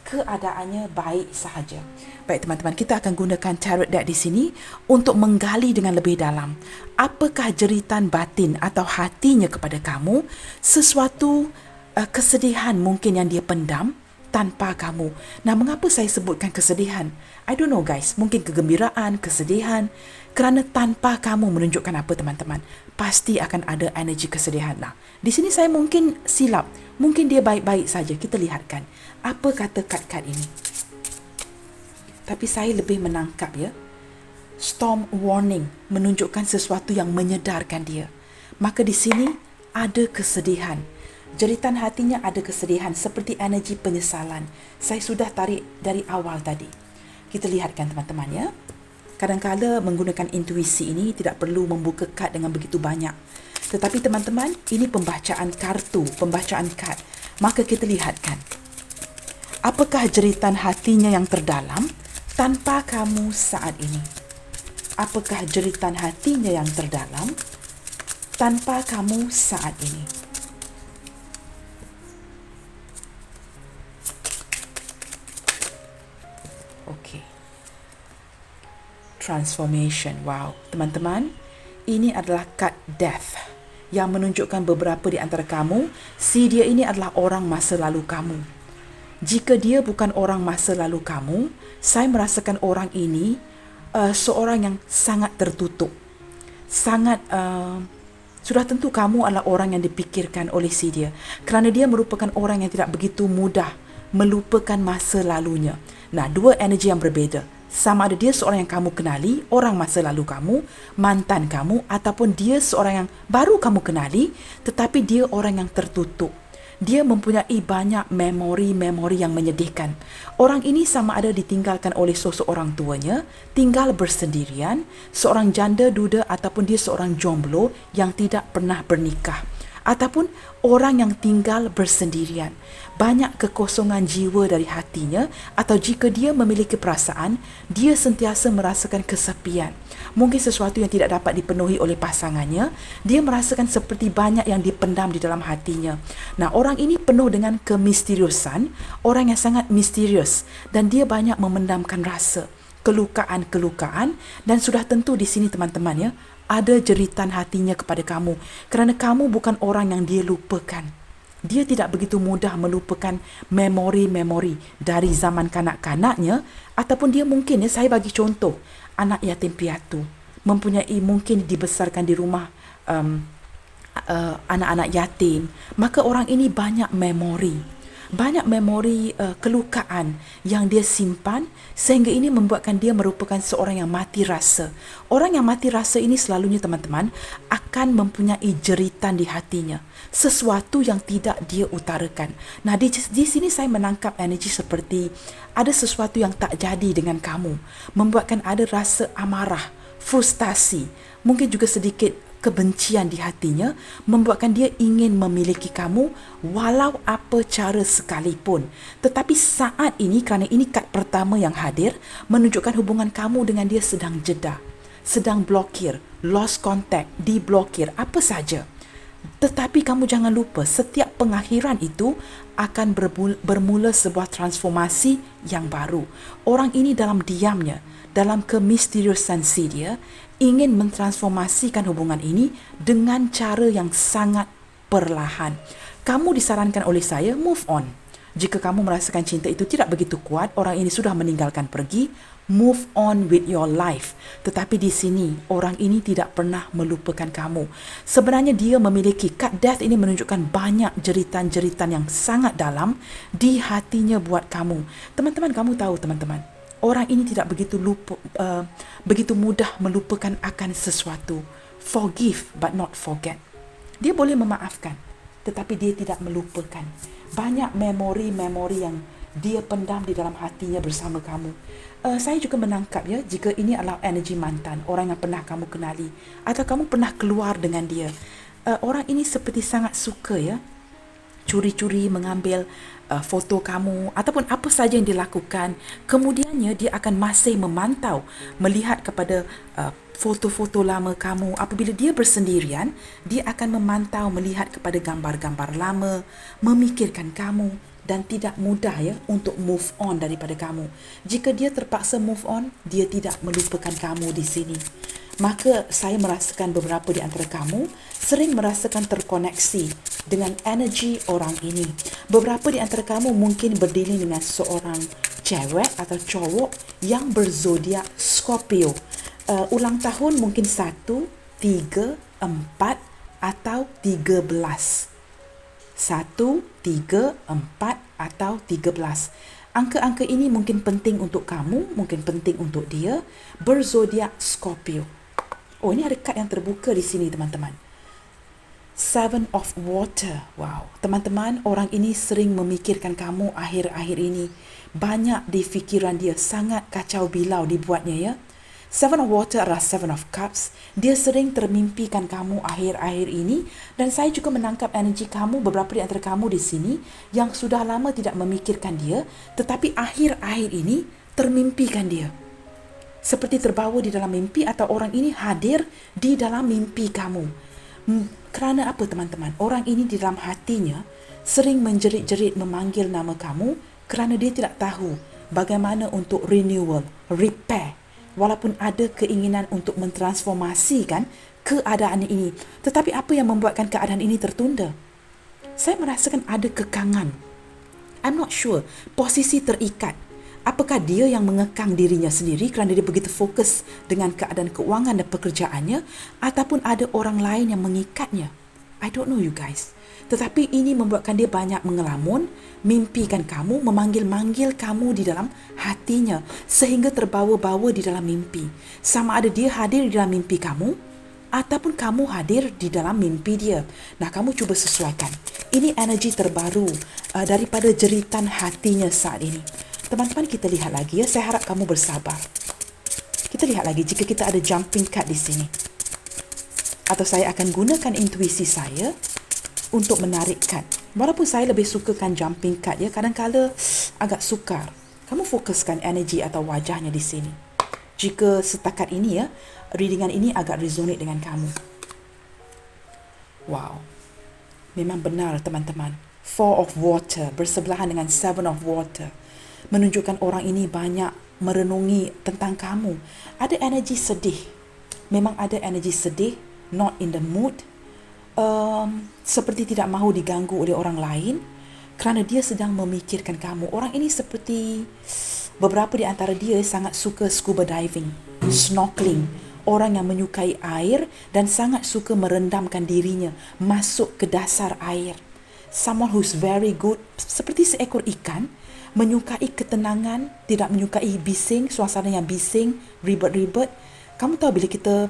keadaannya baik sahaja. Baik teman-teman, kita akan gunakan tarot deck di sini untuk menggali dengan lebih dalam. Apakah jeritan batin atau hatinya kepada kamu? Sesuatu kesedihan mungkin yang dia pendam tanpa kamu. Nah, mengapa saya sebutkan kesedihan? I don't know guys, mungkin kegembiraan, kesedihan. Kerana tanpa kamu menunjukkan apa teman-teman? Pasti akan ada energi kesedihan. Nah, di sini saya mungkin silap. Mungkin dia baik-baik saja. Kita lihatkan apa kata kad-kad ini. Tapi saya lebih menangkap ya. Storm warning menunjukkan sesuatu yang menyedarkan dia. Maka di sini ada kesedihan. Jeritan hatinya ada kesedihan seperti energi penyesalan. Saya sudah tarik dari awal tadi. Kita lihatkan teman-teman ya. Kadang-kadang menggunakan intuisi ini tidak perlu membuka kad dengan begitu banyak. Tetapi teman-teman, ini pembacaan kartu, pembacaan kad. Maka kita lihatkan. Apakah jeritan hatinya yang terdalam tanpa kamu saat ini? Apakah jeritan hatinya yang terdalam tanpa kamu saat ini? Okey. Transformation. Wow. Teman-teman, ini adalah kad death yang menunjukkan beberapa di antara kamu, si dia ini adalah orang masa lalu kamu. Jika dia bukan orang masa lalu kamu, saya merasakan orang ini seorang yang sangat tertutup. Sangat, sudah tentu kamu adalah orang yang dipikirkan oleh si dia. Kerana dia merupakan orang yang tidak begitu mudah melupakan masa lalunya. Nah, dua energi yang berbeza. Sama ada dia seorang yang kamu kenali, orang masa lalu kamu, mantan kamu, ataupun dia seorang yang baru kamu kenali, tetapi dia orang yang tertutup. Dia mempunyai banyak memori-memori yang menyedihkan. Orang ini sama ada ditinggalkan oleh seseorang tuanya, tinggal bersendirian, seorang janda duda ataupun dia seorang jomblo yang tidak pernah bernikah. Ataupun orang yang tinggal bersendirian. Banyak kekosongan jiwa dari hatinya, atau jika dia memiliki perasaan, dia sentiasa merasakan kesepian. Mungkin sesuatu yang tidak dapat dipenuhi oleh pasangannya, dia merasakan seperti banyak yang dipendam di dalam hatinya. Nah, orang ini penuh dengan kemisteriusan, orang yang sangat misterius, dan dia banyak memendamkan rasa, kelukaan-kelukaan, dan sudah tentu di sini teman-teman ya, ada jeritan hatinya kepada kamu. Kerana kamu bukan orang yang dia lupakan. Dia tidak begitu mudah melupakan memori-memori dari zaman kanak-kanaknya. Ataupun dia mungkin, ya, saya bagi contoh, anak yatim piatu. Mempunyai mungkin dibesarkan di rumah anak-anak yatim. Maka orang ini banyak memori. Banyak memori kelukaan yang dia simpan sehingga ini membuatkan dia merupakan seorang yang mati rasa. Orang yang mati rasa ini selalunya teman-teman akan mempunyai jeritan di hatinya. Sesuatu yang tidak dia utarakan. Nah, di sini saya menangkap energi seperti ada sesuatu yang tak jadi dengan kamu. Membuatkan ada rasa amarah, frustasi, mungkin juga sedikit kebencian di hatinya, membuatkan dia ingin memiliki kamu walau apa cara sekalipun. Tetapi saat ini, kerana ini kad pertama yang hadir, menunjukkan hubungan kamu dengan dia sedang jeda, sedang blokir, lost contact, diblokir, apa saja. Tetapi kamu jangan lupa, setiap pengakhiran itu akan bermula sebuah transformasi yang baru. Orang ini dalam diamnya, dalam kemisteriusan si dia, ingin mentransformasikan hubungan ini dengan cara yang sangat perlahan. Kamu disarankan oleh saya, move on. Jika kamu merasakan cinta itu tidak begitu kuat, orang ini sudah meninggalkan pergi, move on with your life. Tetapi di sini, orang ini tidak pernah melupakan kamu. Sebenarnya dia memiliki, kad death ini menunjukkan banyak jeritan-jeritan yang sangat dalam di hatinya buat kamu. Teman-teman, kamu tahu teman-teman, orang ini tidak begitu mudah melupakan akan sesuatu. Forgive but not forget. Dia boleh memaafkan, tetapi dia tidak melupakan. Banyak memori-memori yang dia pendam di dalam hatinya bersama kamu. Saya juga menangkap ya, jika ini adalah energi mantan, orang yang pernah kamu kenali atau kamu pernah keluar dengan dia. Orang ini seperti sangat suka ya curi-curi mengambil foto kamu ataupun apa saja yang dilakukan. Kemudiannya dia akan masih memantau, melihat kepada foto-foto lama kamu. Apabila dia bersendirian, dia akan memantau, melihat kepada gambar-gambar lama, memikirkan kamu dan tidak mudah ya untuk move on daripada kamu. Jika dia terpaksa move on, dia tidak melupakan kamu di sini. Maka saya merasakan beberapa di antara kamu sering merasakan terkoneksi dengan energi orang ini. Beberapa di antara kamu mungkin berdiri dengan seorang cewek atau cowok yang berzodiak Scorpio. Ulang tahun mungkin 1, 3, 4 atau 13. 1, 3, 4 atau 13. Angka-angka ini mungkin penting untuk kamu, mungkin penting untuk dia. Berzodiak Scorpio. Oh, ini ada kad yang terbuka di sini, teman-teman. Seven of Water. Wow. Teman-teman, orang ini sering memikirkan kamu akhir-akhir ini. Banyak di fikiran dia. Sangat kacau bilau dibuatnya ya. Seven of Water adalah Seven of Cups. Dia sering termimpikan kamu akhir-akhir ini. Dan saya juga menangkap energi kamu, beberapa di antara kamu di sini, yang sudah lama tidak memikirkan dia, tetapi akhir-akhir ini termimpikan dia. Seperti terbawa di dalam mimpi atau orang ini hadir di dalam mimpi kamu. Kerana apa teman-teman? Orang ini di dalam hatinya sering menjerit-jerit memanggil nama kamu kerana dia tidak tahu bagaimana untuk renewal, repair. Walaupun ada keinginan untuk mentransformasikan keadaan ini. Tetapi apa yang membuatkan keadaan ini tertunda? Saya merasakan ada kekangan. I'm not sure. Posisi terikat. Apakah dia yang mengekang dirinya sendiri kerana dia begitu fokus dengan keadaan keuangan dan pekerjaannya, ataupun ada orang lain yang mengikatnya? I don't know you guys. Tetapi ini membuatkan dia banyak mengelamun, mimpikan kamu, memanggil-manggil kamu di dalam hatinya sehingga terbawa-bawa di dalam mimpi. Sama ada dia hadir di dalam mimpi kamu ataupun kamu hadir di dalam mimpi dia. Nah, kamu cuba sesuaikan. Ini energi terbaru daripada jeritan hatinya saat ini. Teman-teman, kita lihat lagi ya. Saya harap kamu bersabar. Kita lihat lagi jika kita ada jumping card di sini. Atau saya akan gunakan intuisi saya untuk menarik card. Walaupun saya lebih sukakan jumping card ya, kadang-kadang agak sukar. Kamu fokuskan energi atau wajahnya di sini. Jika setakat ini ya, readingan ini agak resonate dengan kamu. Wow. Memang benar teman-teman. Four of Water bersebelahan dengan Seven of Water. Menunjukkan orang ini banyak merenungi tentang kamu. Ada energi sedih. Memang ada energi sedih. Not in the mood. Seperti tidak mahu diganggu oleh orang lain. Kerana dia sedang memikirkan kamu. Orang ini seperti beberapa di antara dia sangat suka scuba diving, snorkeling. Orang yang menyukai air dan sangat suka merendamkan dirinya masuk ke dasar air. Someone who's very good, seperti seekor ikan, menyukai ketenangan, tidak menyukai bising, suasana yang bising, ribet-ribet. Kamu tahu bila kita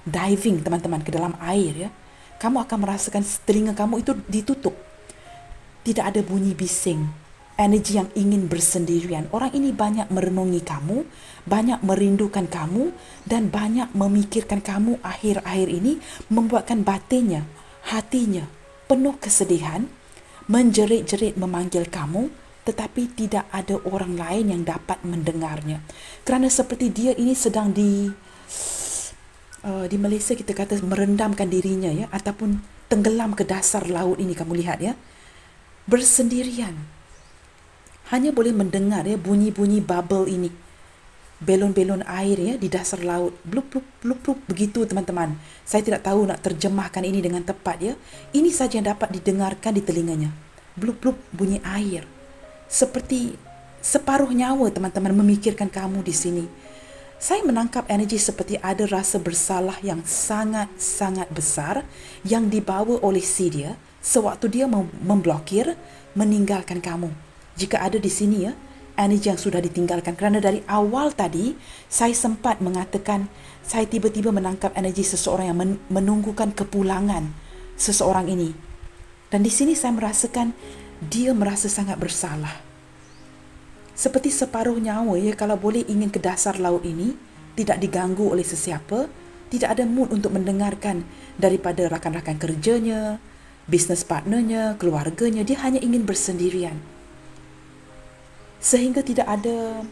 diving teman-teman ke dalam air ya, kamu akan merasakan telinga kamu itu ditutup. Tidak ada bunyi bising, energi yang ingin bersendirian. Orang ini banyak merenungi kamu, banyak merindukan kamu dan banyak memikirkan kamu akhir-akhir ini, membuatkan batinnya, hatinya penuh kesedihan, menjerit-jerit memanggil kamu, tetapi tidak ada orang lain yang dapat mendengarnya. Kerana seperti dia ini sedang di Malaysia kita kata merendamkan dirinya ya, ataupun tenggelam ke dasar laut ini, kamu lihat ya. Bersendirian. Hanya boleh mendengar ya bunyi-bunyi bubble ini. Belon-belon air ya di dasar laut. Blup blup blup blup begitu teman-teman. Saya tidak tahu nak terjemahkan ini dengan tepat ya. Ini saja yang dapat didengarkan di telinganya. Blup blup bunyi air. Seperti separuh nyawa teman-teman memikirkan kamu di sini. Saya menangkap energi seperti ada rasa bersalah yang sangat-sangat besar yang dibawa oleh si dia sewaktu dia memblokir, meninggalkan kamu. Jika ada di sini ya, energi yang sudah ditinggalkan. Kerana dari awal tadi, saya sempat mengatakan, saya tiba-tiba menangkap energi seseorang yang menunggukan kepulangan seseorang ini. Dan di sini saya merasakan, dia merasa sangat bersalah. Seperti separuh nyawa ya, kalau boleh ingin ke dasar laut ini, tidak diganggu oleh sesiapa, tidak ada mood untuk mendengarkan daripada rakan-rakan kerjanya, bisnes partnernya, keluarganya. Dia hanya ingin bersendirian. Sehingga tidak ada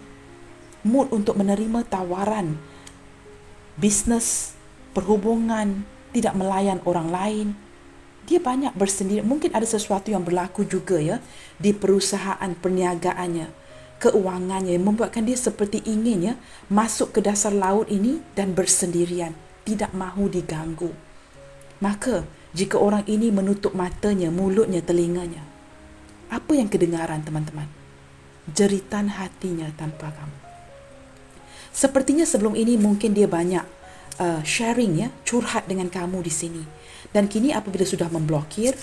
mood untuk menerima tawaran bisnes, perhubungan, tidak melayan orang lain. Dia banyak bersendiri. Mungkin ada sesuatu yang berlaku juga ya di perusahaan perniagaannya, keuangannya, yang membuatkan dia seperti ingin ya masuk ke dasar laut ini dan bersendirian, tidak mahu diganggu. Maka jika orang ini menutup matanya, mulutnya, telinganya, apa yang kedengaran teman-teman? Jeritan hatinya tanpa kamu. Sepertinya sebelum ini mungkin dia banyak sharing ya, curhat dengan kamu di sini. Dan kini apabila sudah memblokir,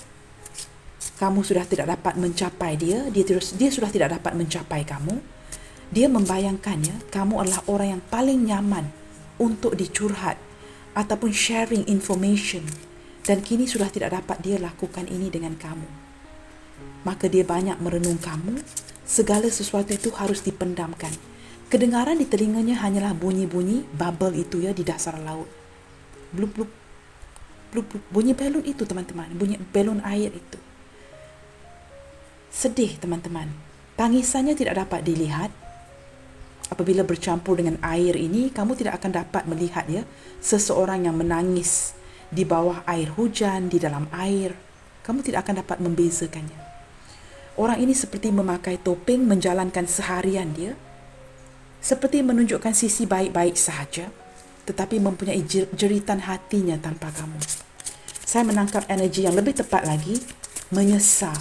kamu sudah tidak dapat mencapai dia sudah tidak dapat mencapai kamu. Dia membayangkannya kamu adalah orang yang paling nyaman untuk dicurhat ataupun sharing information. Dan kini sudah tidak dapat dia lakukan ini dengan kamu. Maka dia banyak merenung kamu. Segala sesuatu itu harus dipendamkan. Kedengaran di telinganya hanyalah bunyi-bunyi bubble itu ya di dasar laut. Blup, blup, blup, blup. Bunyi belon itu teman-teman. Bunyi belon air itu. Sedih teman-teman. Tangisannya tidak dapat dilihat. Apabila bercampur dengan air ini, kamu tidak akan dapat melihat ya seseorang yang menangis di bawah air hujan, di dalam air. Kamu tidak akan dapat membezakannya. Orang ini seperti memakai topeng menjalankan seharian dia. Seperti menunjukkan sisi baik-baik sahaja, tetapi mempunyai jeritan hatinya tanpa kamu. Saya menangkap energi yang lebih tepat lagi, menyesal.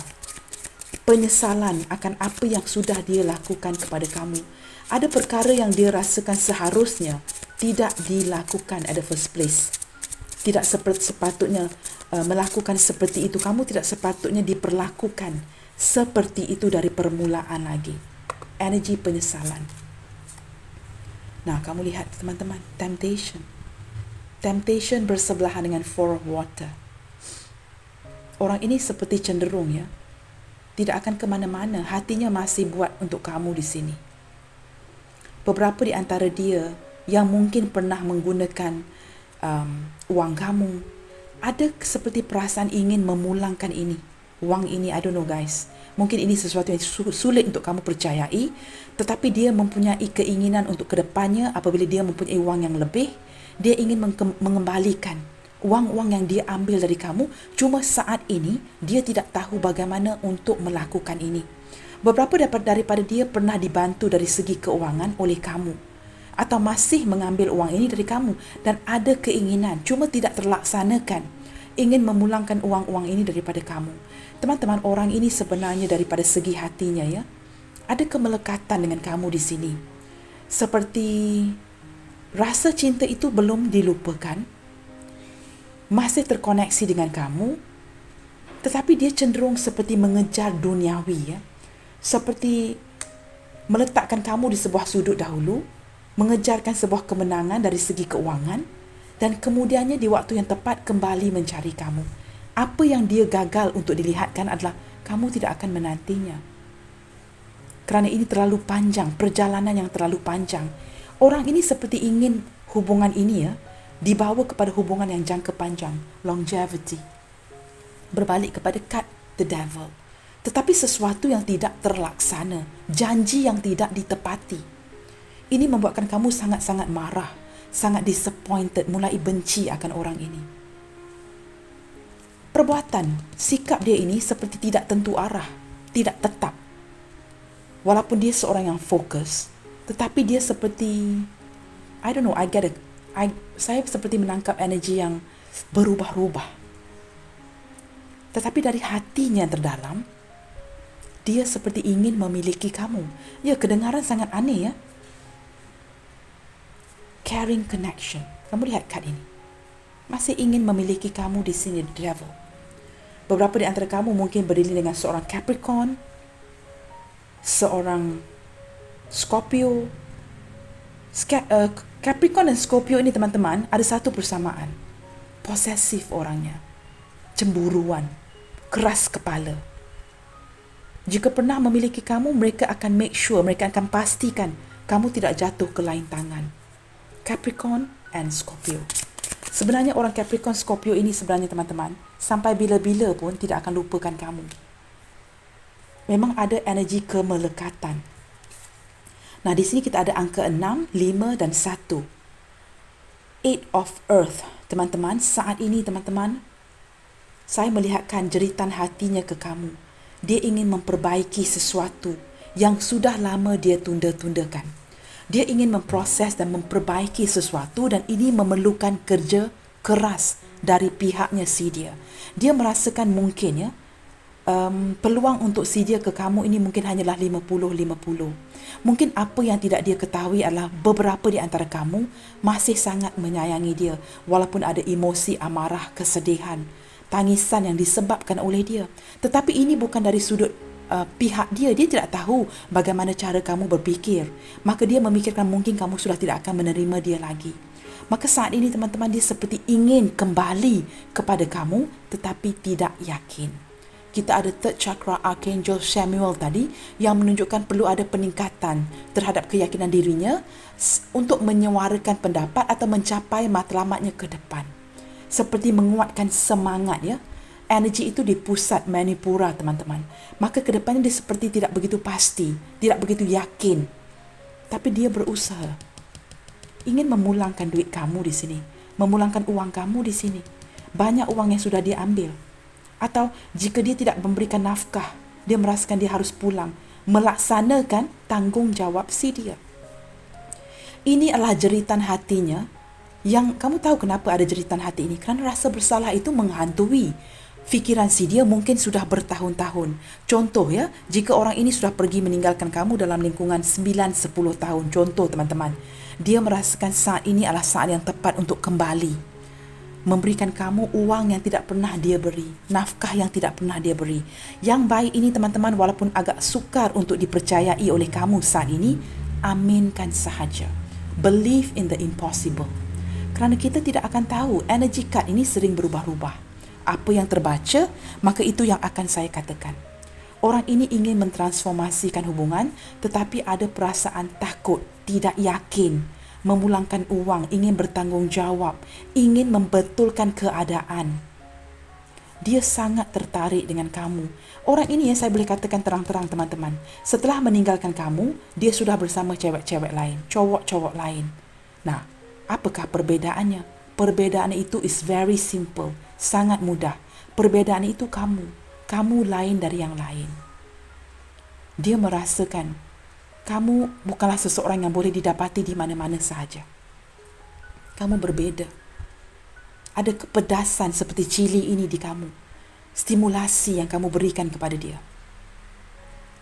Penyesalan akan apa yang sudah dia lakukan kepada kamu. Ada perkara yang dia rasakan seharusnya tidak dilakukan at the first place. Tidak sepatutnya melakukan seperti itu. Kamu tidak sepatutnya diperlakukan seperti itu dari permulaan lagi. Energi penyesalan. Nah, kamu lihat teman-teman, temptation. Temptation bersebelahan dengan four of water. Orang ini seperti cenderung ya, tidak akan ke mana-mana. Hatinya masih buat untuk kamu di sini. Beberapa di antara dia yang mungkin pernah menggunakan wang kamu, ada seperti perasaan ingin memulangkan ini. Wang ini, I don't know guys. Mungkin ini sesuatu yang sulit untuk kamu percayai. Tetapi dia mempunyai keinginan untuk kedepannya. Apabila dia mempunyai wang yang lebih, dia ingin mengembalikan wang-wang yang dia ambil dari kamu. Cuma saat ini, dia tidak tahu bagaimana untuk melakukan ini. Beberapa daripada dia pernah dibantu dari segi keuangan oleh kamu. Atau masih mengambil wang ini dari kamu. Dan ada keinginan, cuma tidak terlaksanakan. Ingin memulangkan uang-uang ini daripada kamu. Teman-teman, orang ini sebenarnya daripada segi hatinya ya, ada kemelekatan dengan kamu di sini. Seperti rasa cinta itu belum dilupakan, masih terkoneksi dengan kamu, tetapi dia cenderung seperti mengejar duniawi ya. Seperti meletakkan kamu di sebuah sudut dahulu, mengejarkan sebuah kemenangan dari segi keuangan, dan kemudiannya di waktu yang tepat kembali mencari kamu. Apa yang dia gagal untuk dilihatkan adalah kamu tidak akan menantinya. Kerana ini terlalu panjang, perjalanan yang terlalu panjang. Orang ini seperti ingin hubungan ini ya dibawa kepada hubungan yang jangka panjang, longevity. Berbalik kepada card the devil. Tetapi sesuatu yang tidak terlaksana, janji yang tidak ditepati. Ini membuatkan kamu sangat-sangat marah, sangat disappointed, mulai benci akan orang ini. Perbuatan, sikap dia ini seperti tidak tentu arah, tidak tetap. Walaupun dia seorang yang fokus, tetapi dia seperti, I don't know, saya seperti menangkap energi yang berubah-ubah. Tetapi dari hatinya terdalam, dia seperti ingin memiliki kamu. Ya, kedengaran sangat aneh ya. Caring connection. Kamu lihat kad ini. Masih ingin memiliki kamu di sini, the devil. Beberapa di antara kamu mungkin berdiri dengan seorang Capricorn, seorang Scorpio. Capricorn dan Scorpio ini teman-teman ada satu persamaan. Posesif orangnya. Cemburuan. Keras kepala. Jika pernah memiliki kamu, mereka akan make sure, mereka akan pastikan kamu tidak jatuh ke lain tangan. Capricorn and Scorpio. Sebenarnya orang Capricorn Scorpio ini sebenarnya teman-teman, sampai bila-bila pun tidak akan lupakan kamu. Memang ada energi kemelekatan. Nah, di sini kita ada angka 6, 5 dan 1. Eight of Earth. Teman-teman, saat ini teman-teman, saya melihatkan jeritan hatinya ke kamu. Dia ingin memperbaiki sesuatu yang sudah lama dia tunda-tundakan. Dia ingin memproses dan memperbaiki sesuatu dan ini memerlukan kerja keras dari pihaknya si dia. Dia merasakan mungkin ya, peluang untuk si dia ke kamu ini mungkin hanyalah 50-50. Mungkin apa yang tidak dia ketahui adalah beberapa di antara kamu masih sangat menyayangi dia walaupun ada emosi amarah, kesedihan, tangisan yang disebabkan oleh dia. Tetapi ini bukan dari sudut pihak dia. Dia tidak tahu bagaimana cara kamu berfikir. Maka dia memikirkan mungkin kamu sudah tidak akan menerima dia lagi. Maka saat ini teman-teman, dia seperti ingin kembali kepada kamu tetapi tidak yakin. Kita ada third chakra Archangel Samuel tadi yang menunjukkan perlu ada peningkatan terhadap keyakinan dirinya untuk menyuarakan pendapat atau mencapai matlamatnya ke depan. Seperti menguatkan semangat ya. Energi itu di pusat Manipura teman-teman. Maka ke depannya dia seperti tidak begitu pasti, tidak begitu yakin. Tapi dia berusaha. Ingin memulangkan duit kamu di sini, memulangkan uang kamu di sini. Banyak uang yang sudah dia ambil. Atau jika dia tidak memberikan nafkah, dia merasakan dia harus pulang, melaksanakan tanggungjawab si dia. Ini adalah jeritan hatinya yang kamu tahu kenapa ada jeritan hati ini. Kerana rasa bersalah itu menghantui fikiran si dia mungkin sudah bertahun-tahun. Contoh ya, jika orang ini sudah pergi meninggalkan kamu dalam lingkungan 9-10 tahun. Contoh teman-teman, dia merasakan saat ini adalah saat yang tepat untuk kembali. Memberikan kamu uang yang tidak pernah dia beri, nafkah yang tidak pernah dia beri. Yang baik ini teman-teman, walaupun agak sukar untuk dipercayai oleh kamu saat ini, aminkan sahaja. Believe in the impossible. Kerana kita tidak akan tahu, energy card ini sering berubah-ubah. Apa yang terbaca, maka itu yang akan saya katakan. Orang ini ingin mentransformasikan hubungan, tetapi ada perasaan takut, tidak yakin, memulangkan uang, ingin bertanggungjawab, ingin membetulkan keadaan. Dia sangat tertarik dengan kamu. Orang ini saya boleh katakan terang-terang teman-teman, setelah meninggalkan kamu, dia sudah bersama cewek-cewek lain, cowok-cowok lain. Nah, apakah perbedaannya? Perbedaan itu is very simple, sangat mudah. Perbedaan itu kamu lain dari yang lain. Dia merasakan kamu bukanlah seseorang yang boleh didapati di mana-mana sahaja. Kamu berbeza. Ada kepedasan seperti cili ini di kamu. Stimulasi yang kamu berikan kepada dia.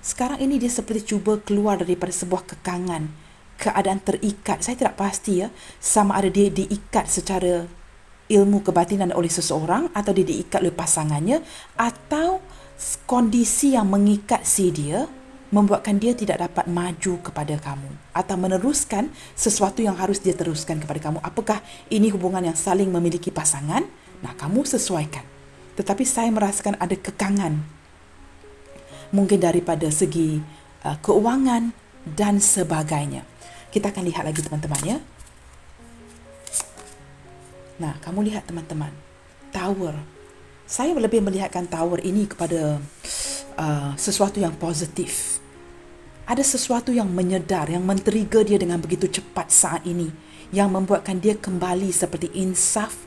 Sekarang ini dia seperti cuba keluar daripada sebuah kekangan, keadaan terikat. Saya tidak pasti ya, sama ada dia diikat secara ilmu kebatinan oleh seseorang, atau dia diikat oleh pasangannya, atau kondisi yang mengikat si dia membuatkan dia tidak dapat maju kepada kamu atau meneruskan sesuatu yang harus dia teruskan kepada kamu. Apakah ini hubungan yang saling memiliki pasangan? Nah, kamu sesuaikan. Tetapi saya merasakan ada kekangan. Mungkin daripada segi keuangan dan sebagainya. Kita akan lihat lagi teman-teman ya. Nah, kamu lihat teman-teman. Tower. Saya lebih melihatkan tower ini kepada sesuatu yang positif. Ada sesuatu yang menyedar, yang men-trigger dia dengan begitu cepat saat ini, yang membuatkan dia kembali seperti insaf,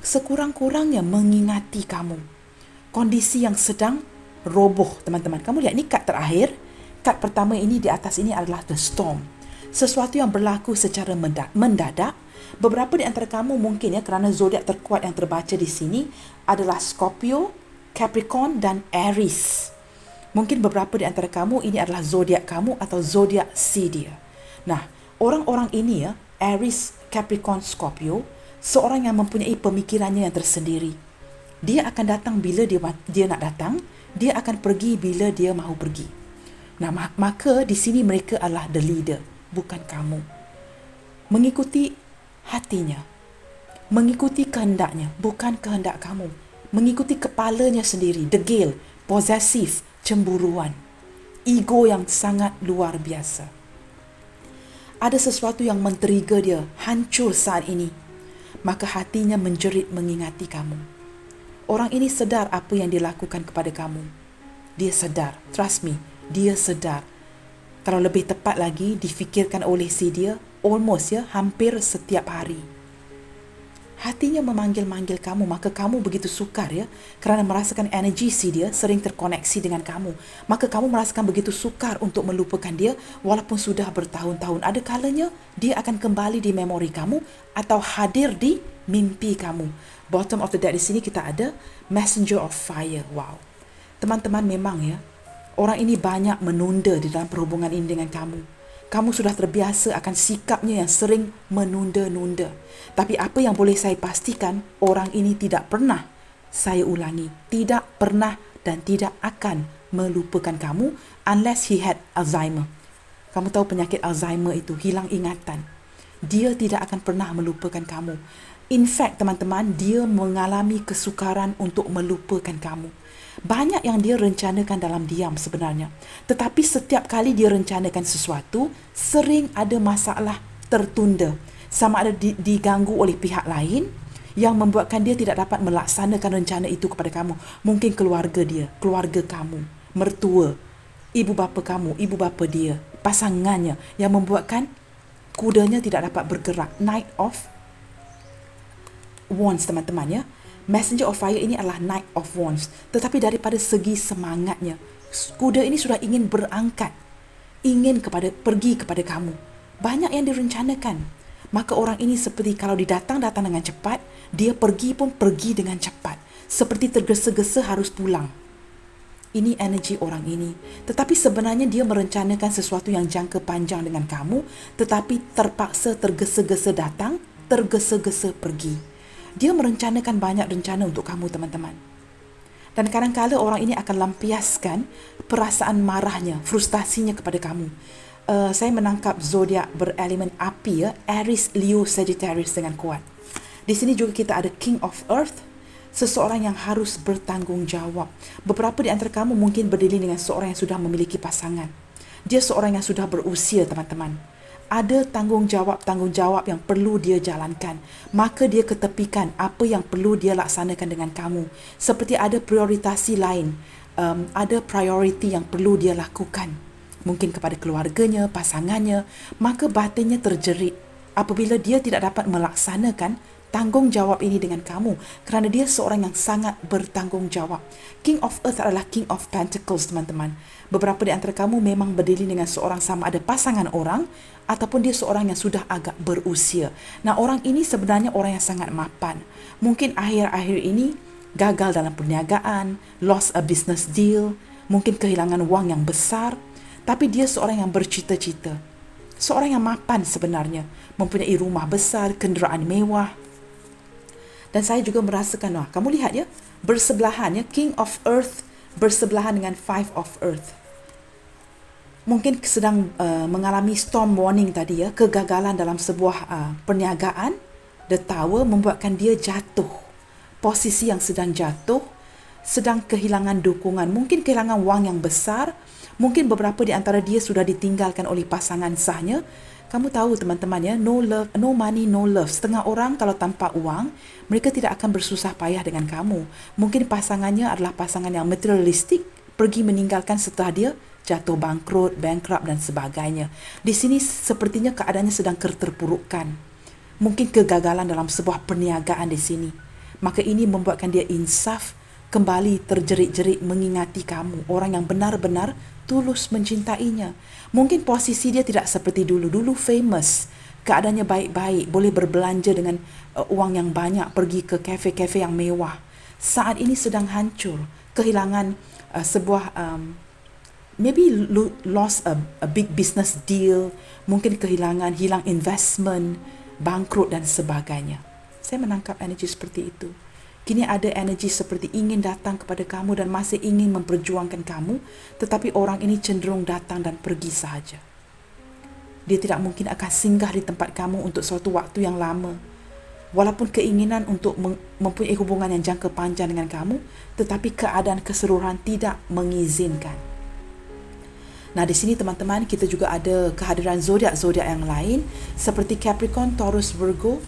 sekurang-kurangnya mengingati kamu. Kondisi yang sedang roboh, teman-teman. Kamu lihat, ni kad terakhir. Kad pertama ini di atas ini adalah the storm. Sesuatu yang berlaku secara mendadak. Beberapa di antara kamu mungkin ya, kerana zodiak terkuat yang terbaca di sini adalah Scorpio, Capricorn dan Aries. Mungkin beberapa di antara kamu ini adalah zodiak kamu atau zodiak si dia. Nah, orang-orang ini ya, Aries, Capricorn, Scorpio, seorang yang mempunyai pemikirannya yang tersendiri. Dia akan datang bila dia nak datang, dia akan pergi bila dia mahu pergi. Nah, maka di sini mereka adalah the leader, bukan kamu. Mengikuti hatinya, mengikuti kehendaknya, bukan kehendak kamu. Mengikuti kepalanya sendiri, degil, posesif, cemburuan. ego yang sangat luar biasa. Ada sesuatu yang men-trigger dia hancur saat ini. Maka hatinya menjerit mengingati kamu. Orang ini sedar apa yang dia lakukan kepada kamu. Dia sedar, trust me, dia sedar. Kalau lebih tepat lagi, difikirkan oleh si dia, hampir setiap hari. Hatinya memanggil-manggil kamu, maka kamu begitu sukar kerana merasakan energi si dia sering terkoneksi dengan kamu. Maka kamu merasakan begitu sukar untuk melupakan dia walaupun sudah bertahun-tahun. Ada kalanya dia akan kembali di memori kamu atau hadir di mimpi kamu. Bottom of the deck di sini kita ada messenger of fire. Wow. Teman-teman, memang orang ini banyak menunda di dalam perhubungan ini dengan kamu. Kamu sudah terbiasa akan sikapnya yang sering menunda-nunda. Tapi apa yang boleh saya pastikan, orang ini tidak pernah, saya ulangi, tidak pernah dan tidak akan melupakan kamu unless he had Alzheimer. Kamu tahu penyakit Alzheimer itu, hilang ingatan. Dia tidak akan pernah melupakan kamu. In fact, teman-teman, dia mengalami kesukaran untuk melupakan kamu. Banyak yang dia rencanakan dalam diam sebenarnya. Tetapi setiap kali dia rencanakan sesuatu, sering ada masalah tertunda. Sama ada diganggu oleh pihak lain yang membuatkan dia tidak dapat melaksanakan rencana itu kepada kamu. Mungkin keluarga dia, keluarga kamu, mertua, ibu bapa kamu, ibu bapa dia, pasangannya yang membuatkan kudanya tidak dapat bergerak. Knight of Wands, teman-teman Messenger of Fire ini adalah Knight of Wands. Tetapi daripada segi semangatnya, kuda ini sudah ingin berangkat, ingin pergi kepada kamu. Banyak yang direncanakan. Maka orang ini seperti kalau didatang-datang dengan cepat, dia pergi pun pergi dengan cepat. Seperti tergesa-gesa harus pulang. Ini energi orang ini. Tetapi sebenarnya dia merencanakan sesuatu yang jangka panjang dengan kamu, tetapi terpaksa tergesa-gesa datang, tergesa-gesa pergi. Dia merencanakan banyak rencana untuk kamu, teman-teman. Dan kadang-kadang orang ini akan lampiaskan perasaan marahnya, frustasinya kepada kamu. Saya menangkap zodiak berelemen api Aries, Leo, Sagittarius dengan kuat. Di sini juga kita ada King of Earth, seseorang yang harus bertanggungjawab. Beberapa di antara kamu mungkin berdiri dengan seorang yang sudah memiliki pasangan. Dia seorang yang sudah berusia, teman-teman. Ada tanggungjawab yang perlu dia jalankan. Maka dia ketepikan apa yang perlu dia laksanakan dengan kamu. Seperti ada prioritasi lain. Ada priority yang perlu dia lakukan. Mungkin kepada keluarganya, pasangannya. Maka batinnya terjerit apabila dia tidak dapat melaksanakan tanggungjawab ini dengan kamu. Kerana dia seorang yang sangat bertanggungjawab. King of Earth adalah King of Pentacles, teman-teman. Beberapa di antara kamu memang berdiri dengan seorang sama ada pasangan orang ataupun dia seorang yang sudah agak berusia. Nah, orang ini sebenarnya orang yang sangat mapan. Mungkin akhir-akhir ini gagal dalam perniagaan, lost a business deal, mungkin kehilangan wang yang besar. Tapi dia seorang yang bercita-cita. Seorang yang mapan sebenarnya. Mempunyai rumah besar, kenderaan mewah. Dan saya juga merasakan, kamu lihat bersebelahan King of Earth bersebelahan dengan Five of Earth. Mungkin sedang mengalami storm warning tadi kegagalan dalam sebuah perniagaan. The Tower membuatkan dia jatuh. Posisi yang sedang jatuh, sedang kehilangan dukungan, mungkin kehilangan wang yang besar, mungkin beberapa di antara dia sudah ditinggalkan oleh pasangan sahnya. Kamu tahu, teman-teman no love, no money, no love. Setengah orang kalau tanpa uang, mereka tidak akan bersusah payah dengan kamu. Mungkin pasangannya adalah pasangan yang materialistik, pergi meninggalkan setelah dia jatuh bankrupt dan sebagainya. Di sini sepertinya keadaannya sedang terpurukkan. Mungkin kegagalan dalam sebuah perniagaan di sini. Maka ini membuatkan dia insaf, kembali terjerit-jerit mengingati kamu. Orang yang benar-benar tulus mencintainya. Mungkin posisi dia tidak seperti dulu. Dulu famous, keadaannya baik-baik, boleh berbelanja dengan uang yang banyak, pergi ke kafe-kafe yang mewah. Saat ini sedang hancur, kehilangan sebuah maybe lost a big business deal, mungkin hilang investment, bangkrut dan sebagainya. Saya menangkap energi seperti itu. Kini ada energi seperti ingin datang kepada kamu dan masih ingin memperjuangkan kamu, tetapi orang ini cenderung datang dan pergi sahaja. Dia tidak mungkin akan singgah di tempat kamu untuk suatu waktu yang lama. Walaupun keinginan untuk mempunyai hubungan yang jangka panjang dengan kamu, tetapi keadaan keseluruhan tidak mengizinkan. Nah, di sini teman-teman kita juga ada kehadiran zodiak-zodiak yang lain seperti Capricorn, Taurus, Virgo.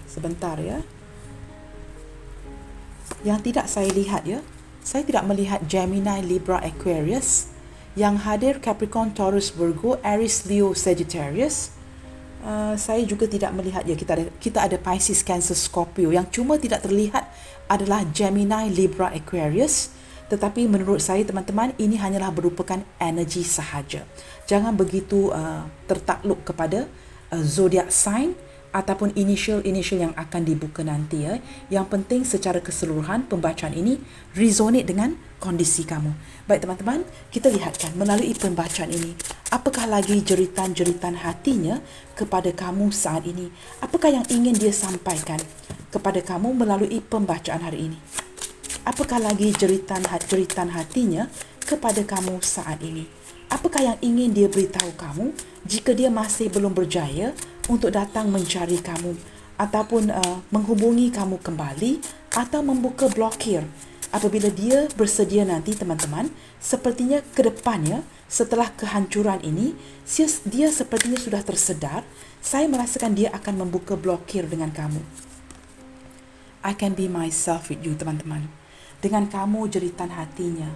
Sebentar ya. Yang tidak saya lihat ya. Saya tidak melihat Gemini, Libra, Aquarius. Yang hadir Capricorn, Taurus, Virgo, Aries, Leo, Sagittarius. Saya juga tidak melihat ya, kita ada Pisces, Cancer, Scorpio. Yang cuma tidak terlihat adalah Gemini, Libra, Aquarius. Tetapi menurut saya teman-teman, ini hanyalah merupakan energi sahaja. Jangan begitu tertakluk kepada zodiak sign ataupun initial yang akan dibuka nanti ya. Yang penting secara keseluruhan pembacaan ini resonate dengan kondisi kamu. Baik teman-teman, kita lihatkan melalui pembacaan ini, apakah lagi jeritan-jeritan hatinya kepada kamu saat ini? Apakah yang ingin dia sampaikan kepada kamu melalui pembacaan hari ini? Apakah lagi jeritan hatinya kepada kamu saat ini? Apakah yang ingin dia beritahu kamu jika dia masih belum berjaya untuk datang mencari kamu ataupun menghubungi kamu kembali atau membuka blokir? Apabila dia bersedia nanti teman-teman, sepertinya ke depannya setelah kehancuran ini, dia sepertinya sudah tersedar. Saya merasakan dia akan membuka blokir dengan kamu. I can be myself with you teman-teman. Dengan kamu jeritan hatinya,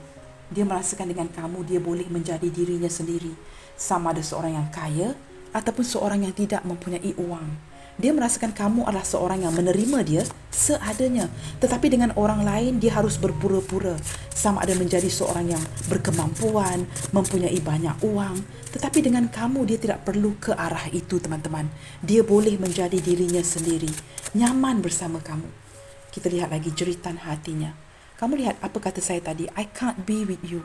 dia merasakan dengan kamu dia boleh menjadi dirinya sendiri. Sama ada seorang yang kaya ataupun seorang yang tidak mempunyai uang. Dia merasakan kamu adalah seorang yang menerima dia seadanya. Tetapi dengan orang lain dia harus berpura-pura. Sama ada menjadi seorang yang berkemampuan, mempunyai banyak uang. Tetapi dengan kamu dia tidak perlu ke arah itu teman-teman. Dia boleh menjadi dirinya sendiri. Nyaman bersama kamu. Kita lihat lagi jeritan hatinya. Kamu lihat apa kata saya tadi? I can't be with you.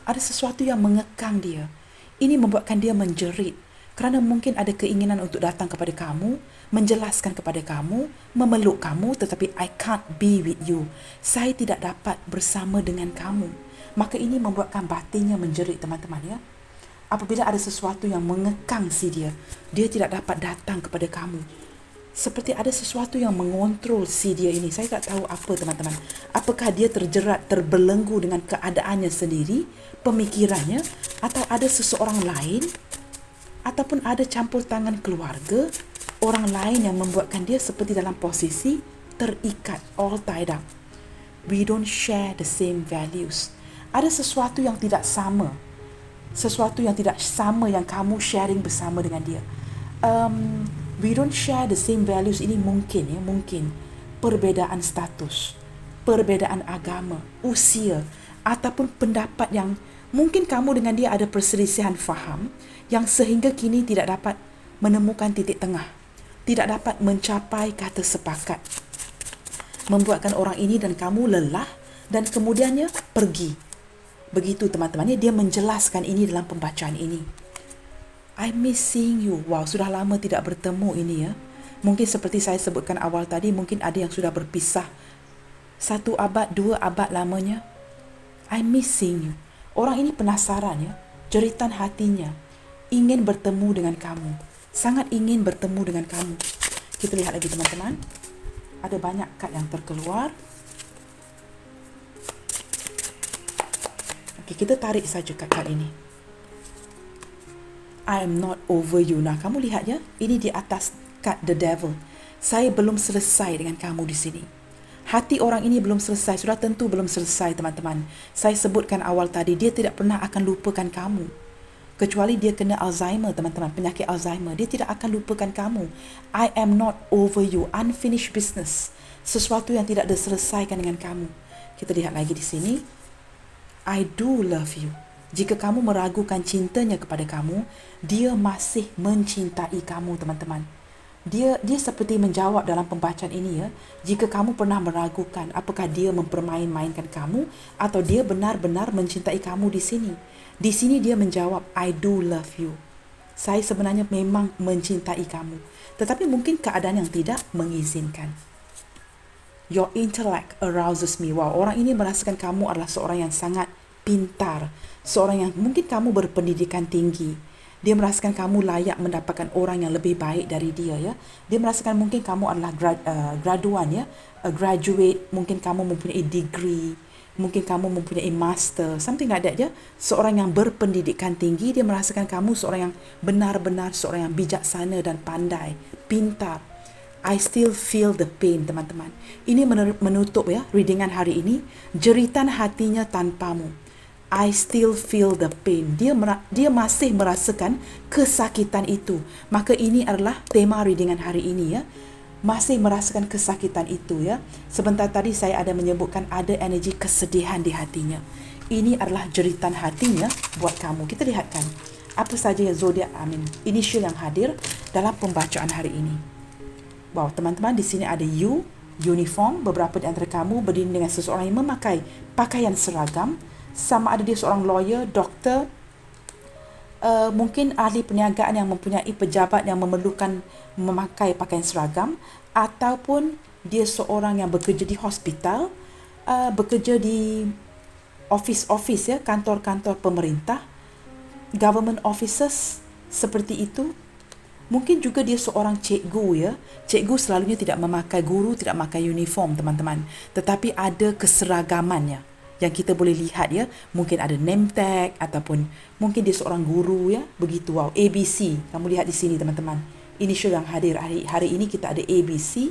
Ada sesuatu yang mengekang dia. Ini membuatkan dia menjerit. Kerana mungkin ada keinginan untuk datang kepada kamu, menjelaskan kepada kamu, memeluk kamu, tetapi I can't be with you. Saya tidak dapat bersama dengan kamu. Maka ini membuatkan batinnya menjerit teman-teman ya. Apabila ada sesuatu yang mengekang si dia tidak dapat datang kepada kamu. Seperti ada sesuatu yang mengontrol si dia ini. Saya tak tahu apa teman-teman. Apakah dia terjerat, terbelenggu dengan keadaannya sendiri, pemikirannya, atau ada seseorang lain, ataupun ada campur tangan keluarga, orang lain yang membuatkan dia seperti dalam posisi terikat, all tied up. We don't share the same values. Ada sesuatu yang tidak sama. Sesuatu yang tidak sama yang kamu sharing bersama dengan dia. We don't share the same values ini mungkin perbezaan status, perbezaan agama, usia, ataupun pendapat yang mungkin kamu dengan dia ada perselisihan faham yang sehingga kini tidak dapat menemukan titik tengah, tidak dapat mencapai kata sepakat. Membuatkan orang ini dan kamu lelah dan kemudiannya pergi. Begitu teman-teman, dia menjelaskan ini dalam pembacaan ini. I miss seeing you. Wow, sudah lama tidak bertemu ini ya. Mungkin seperti saya sebutkan awal tadi, mungkin ada yang sudah berpisah 1 abad, 2 abad lamanya. I miss seeing you. Orang ini penasaran ya, jeritan hatinya, ingin bertemu dengan kamu. Sangat ingin bertemu dengan kamu. Kita lihat lagi teman-teman. Ada banyak kad yang terkeluar. Okey, kita tarik saja kad ini. I am not over you. Nah, kamu lihat ya, ini di atas kad the devil. Saya belum selesai dengan kamu di sini. Hati orang ini belum selesai, sudah tentu belum selesai teman-teman. Saya sebutkan awal tadi, dia tidak pernah akan lupakan kamu. Kecuali dia kena Alzheimer teman-teman, penyakit Alzheimer, dia tidak akan lupakan kamu. I am not over you, unfinished business. Sesuatu yang tidak diselesaikan dengan kamu. Kita lihat lagi di sini. I do love you. Jika kamu meragukan cintanya kepada kamu, dia masih mencintai kamu teman-teman. Dia seperti menjawab dalam pembacaan ini ya. Jika kamu pernah meragukan apakah dia mempermain-mainkan kamu atau dia benar-benar mencintai kamu di sini. Di sini dia menjawab, I do love you. Saya sebenarnya memang mencintai kamu. Tetapi mungkin keadaan yang tidak mengizinkan. Your intellect arouses me. Wow, orang ini merasakan kamu adalah seorang yang sangat pintar. Seorang yang mungkin kamu berpendidikan tinggi. Dia merasakan kamu layak mendapatkan orang yang lebih baik dari dia, ya. Dia merasakan mungkin kamu adalah graduan, ya, a graduate, mungkin kamu mempunyai degree, mungkin kamu mempunyai master, something like that, ya. Seorang yang berpendidikan tinggi, dia merasakan kamu seorang yang benar-benar seorang yang bijaksana dan pandai, pintar. I still feel the pain, teman-teman. Ini menutup, ya, readingan hari ini. Jeritan hatinya tanpamu. I still feel the pain. Dia masih merasakan kesakitan itu. Maka ini adalah tema readingan hari ini, ya. Masih merasakan kesakitan itu, ya. Sebentar tadi saya ada menyebutkan ada energi kesedihan di hatinya. Ini adalah jeritan hatinya buat kamu. Kita lihatkan apa saja yang zodiak initial yang hadir dalam pembacaan hari ini. Wow, teman-teman, di sini ada you, uniform. Beberapa di antara kamu berdiri dengan seseorang yang memakai pakaian seragam. Sama ada dia seorang lawyer, doktor, mungkin ahli perniagaan yang mempunyai pejabat yang memerlukan memakai pakaian seragam, ataupun dia seorang yang bekerja di hospital, bekerja di office-office, ya, kantor-kantor pemerintah, government offices, seperti itu. Mungkin juga dia seorang cikgu, ya. Cikgu selalunya tidak memakai, guru tidak memakai uniform, teman-teman. Tetapi ada keseragamannya yang kita boleh lihat, ya. Mungkin ada name tag ataupun mungkin dia seorang guru, ya. Begitu, wow. ABC. Kamu lihat di sini, teman-teman. Initial yang hadir hari ini kita ada ABC.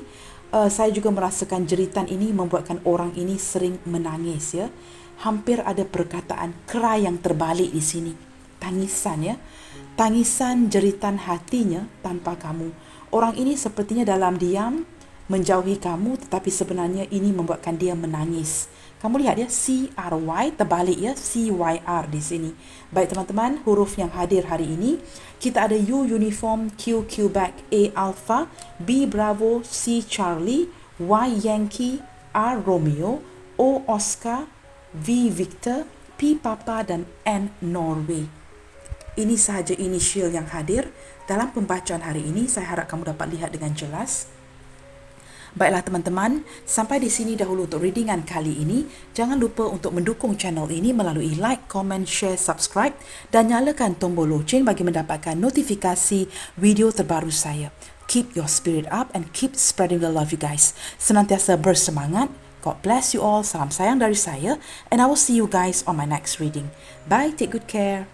Saya juga merasakan jeritan ini membuatkan orang ini sering menangis, ya. Hampir ada perkataan cry yang terbalik di sini. Tangisan, ya. Tangisan jeritan hatinya tanpa kamu. Orang ini sepertinya dalam diam menjauhi kamu, tetapi sebenarnya ini membuatkan dia menangis. Kamu lihat, ya, CRY terbalik, ya, CYR di sini. Baik, teman-teman, huruf yang hadir hari ini kita ada U uniform, Q Quebec, A Alpha, B Bravo, C Charlie, Y Yankee, R Romeo, O Oscar, V Victor, P Papa dan N Norway. Ini sahaja initial yang hadir dalam pembacaan hari ini. Saya harap kamu dapat lihat dengan jelas. Baiklah, teman-teman, sampai di sini dahulu untuk readingan kali ini. Jangan lupa untuk mendukung channel ini melalui like, comment, share, subscribe dan nyalakan tombol loceng bagi mendapatkan notifikasi video terbaru saya. Keep your spirit up and keep spreading the love, you guys. Senantiasa bersemangat. God bless you all. Salam sayang dari saya, and I will see you guys on my next reading. Bye, take good care.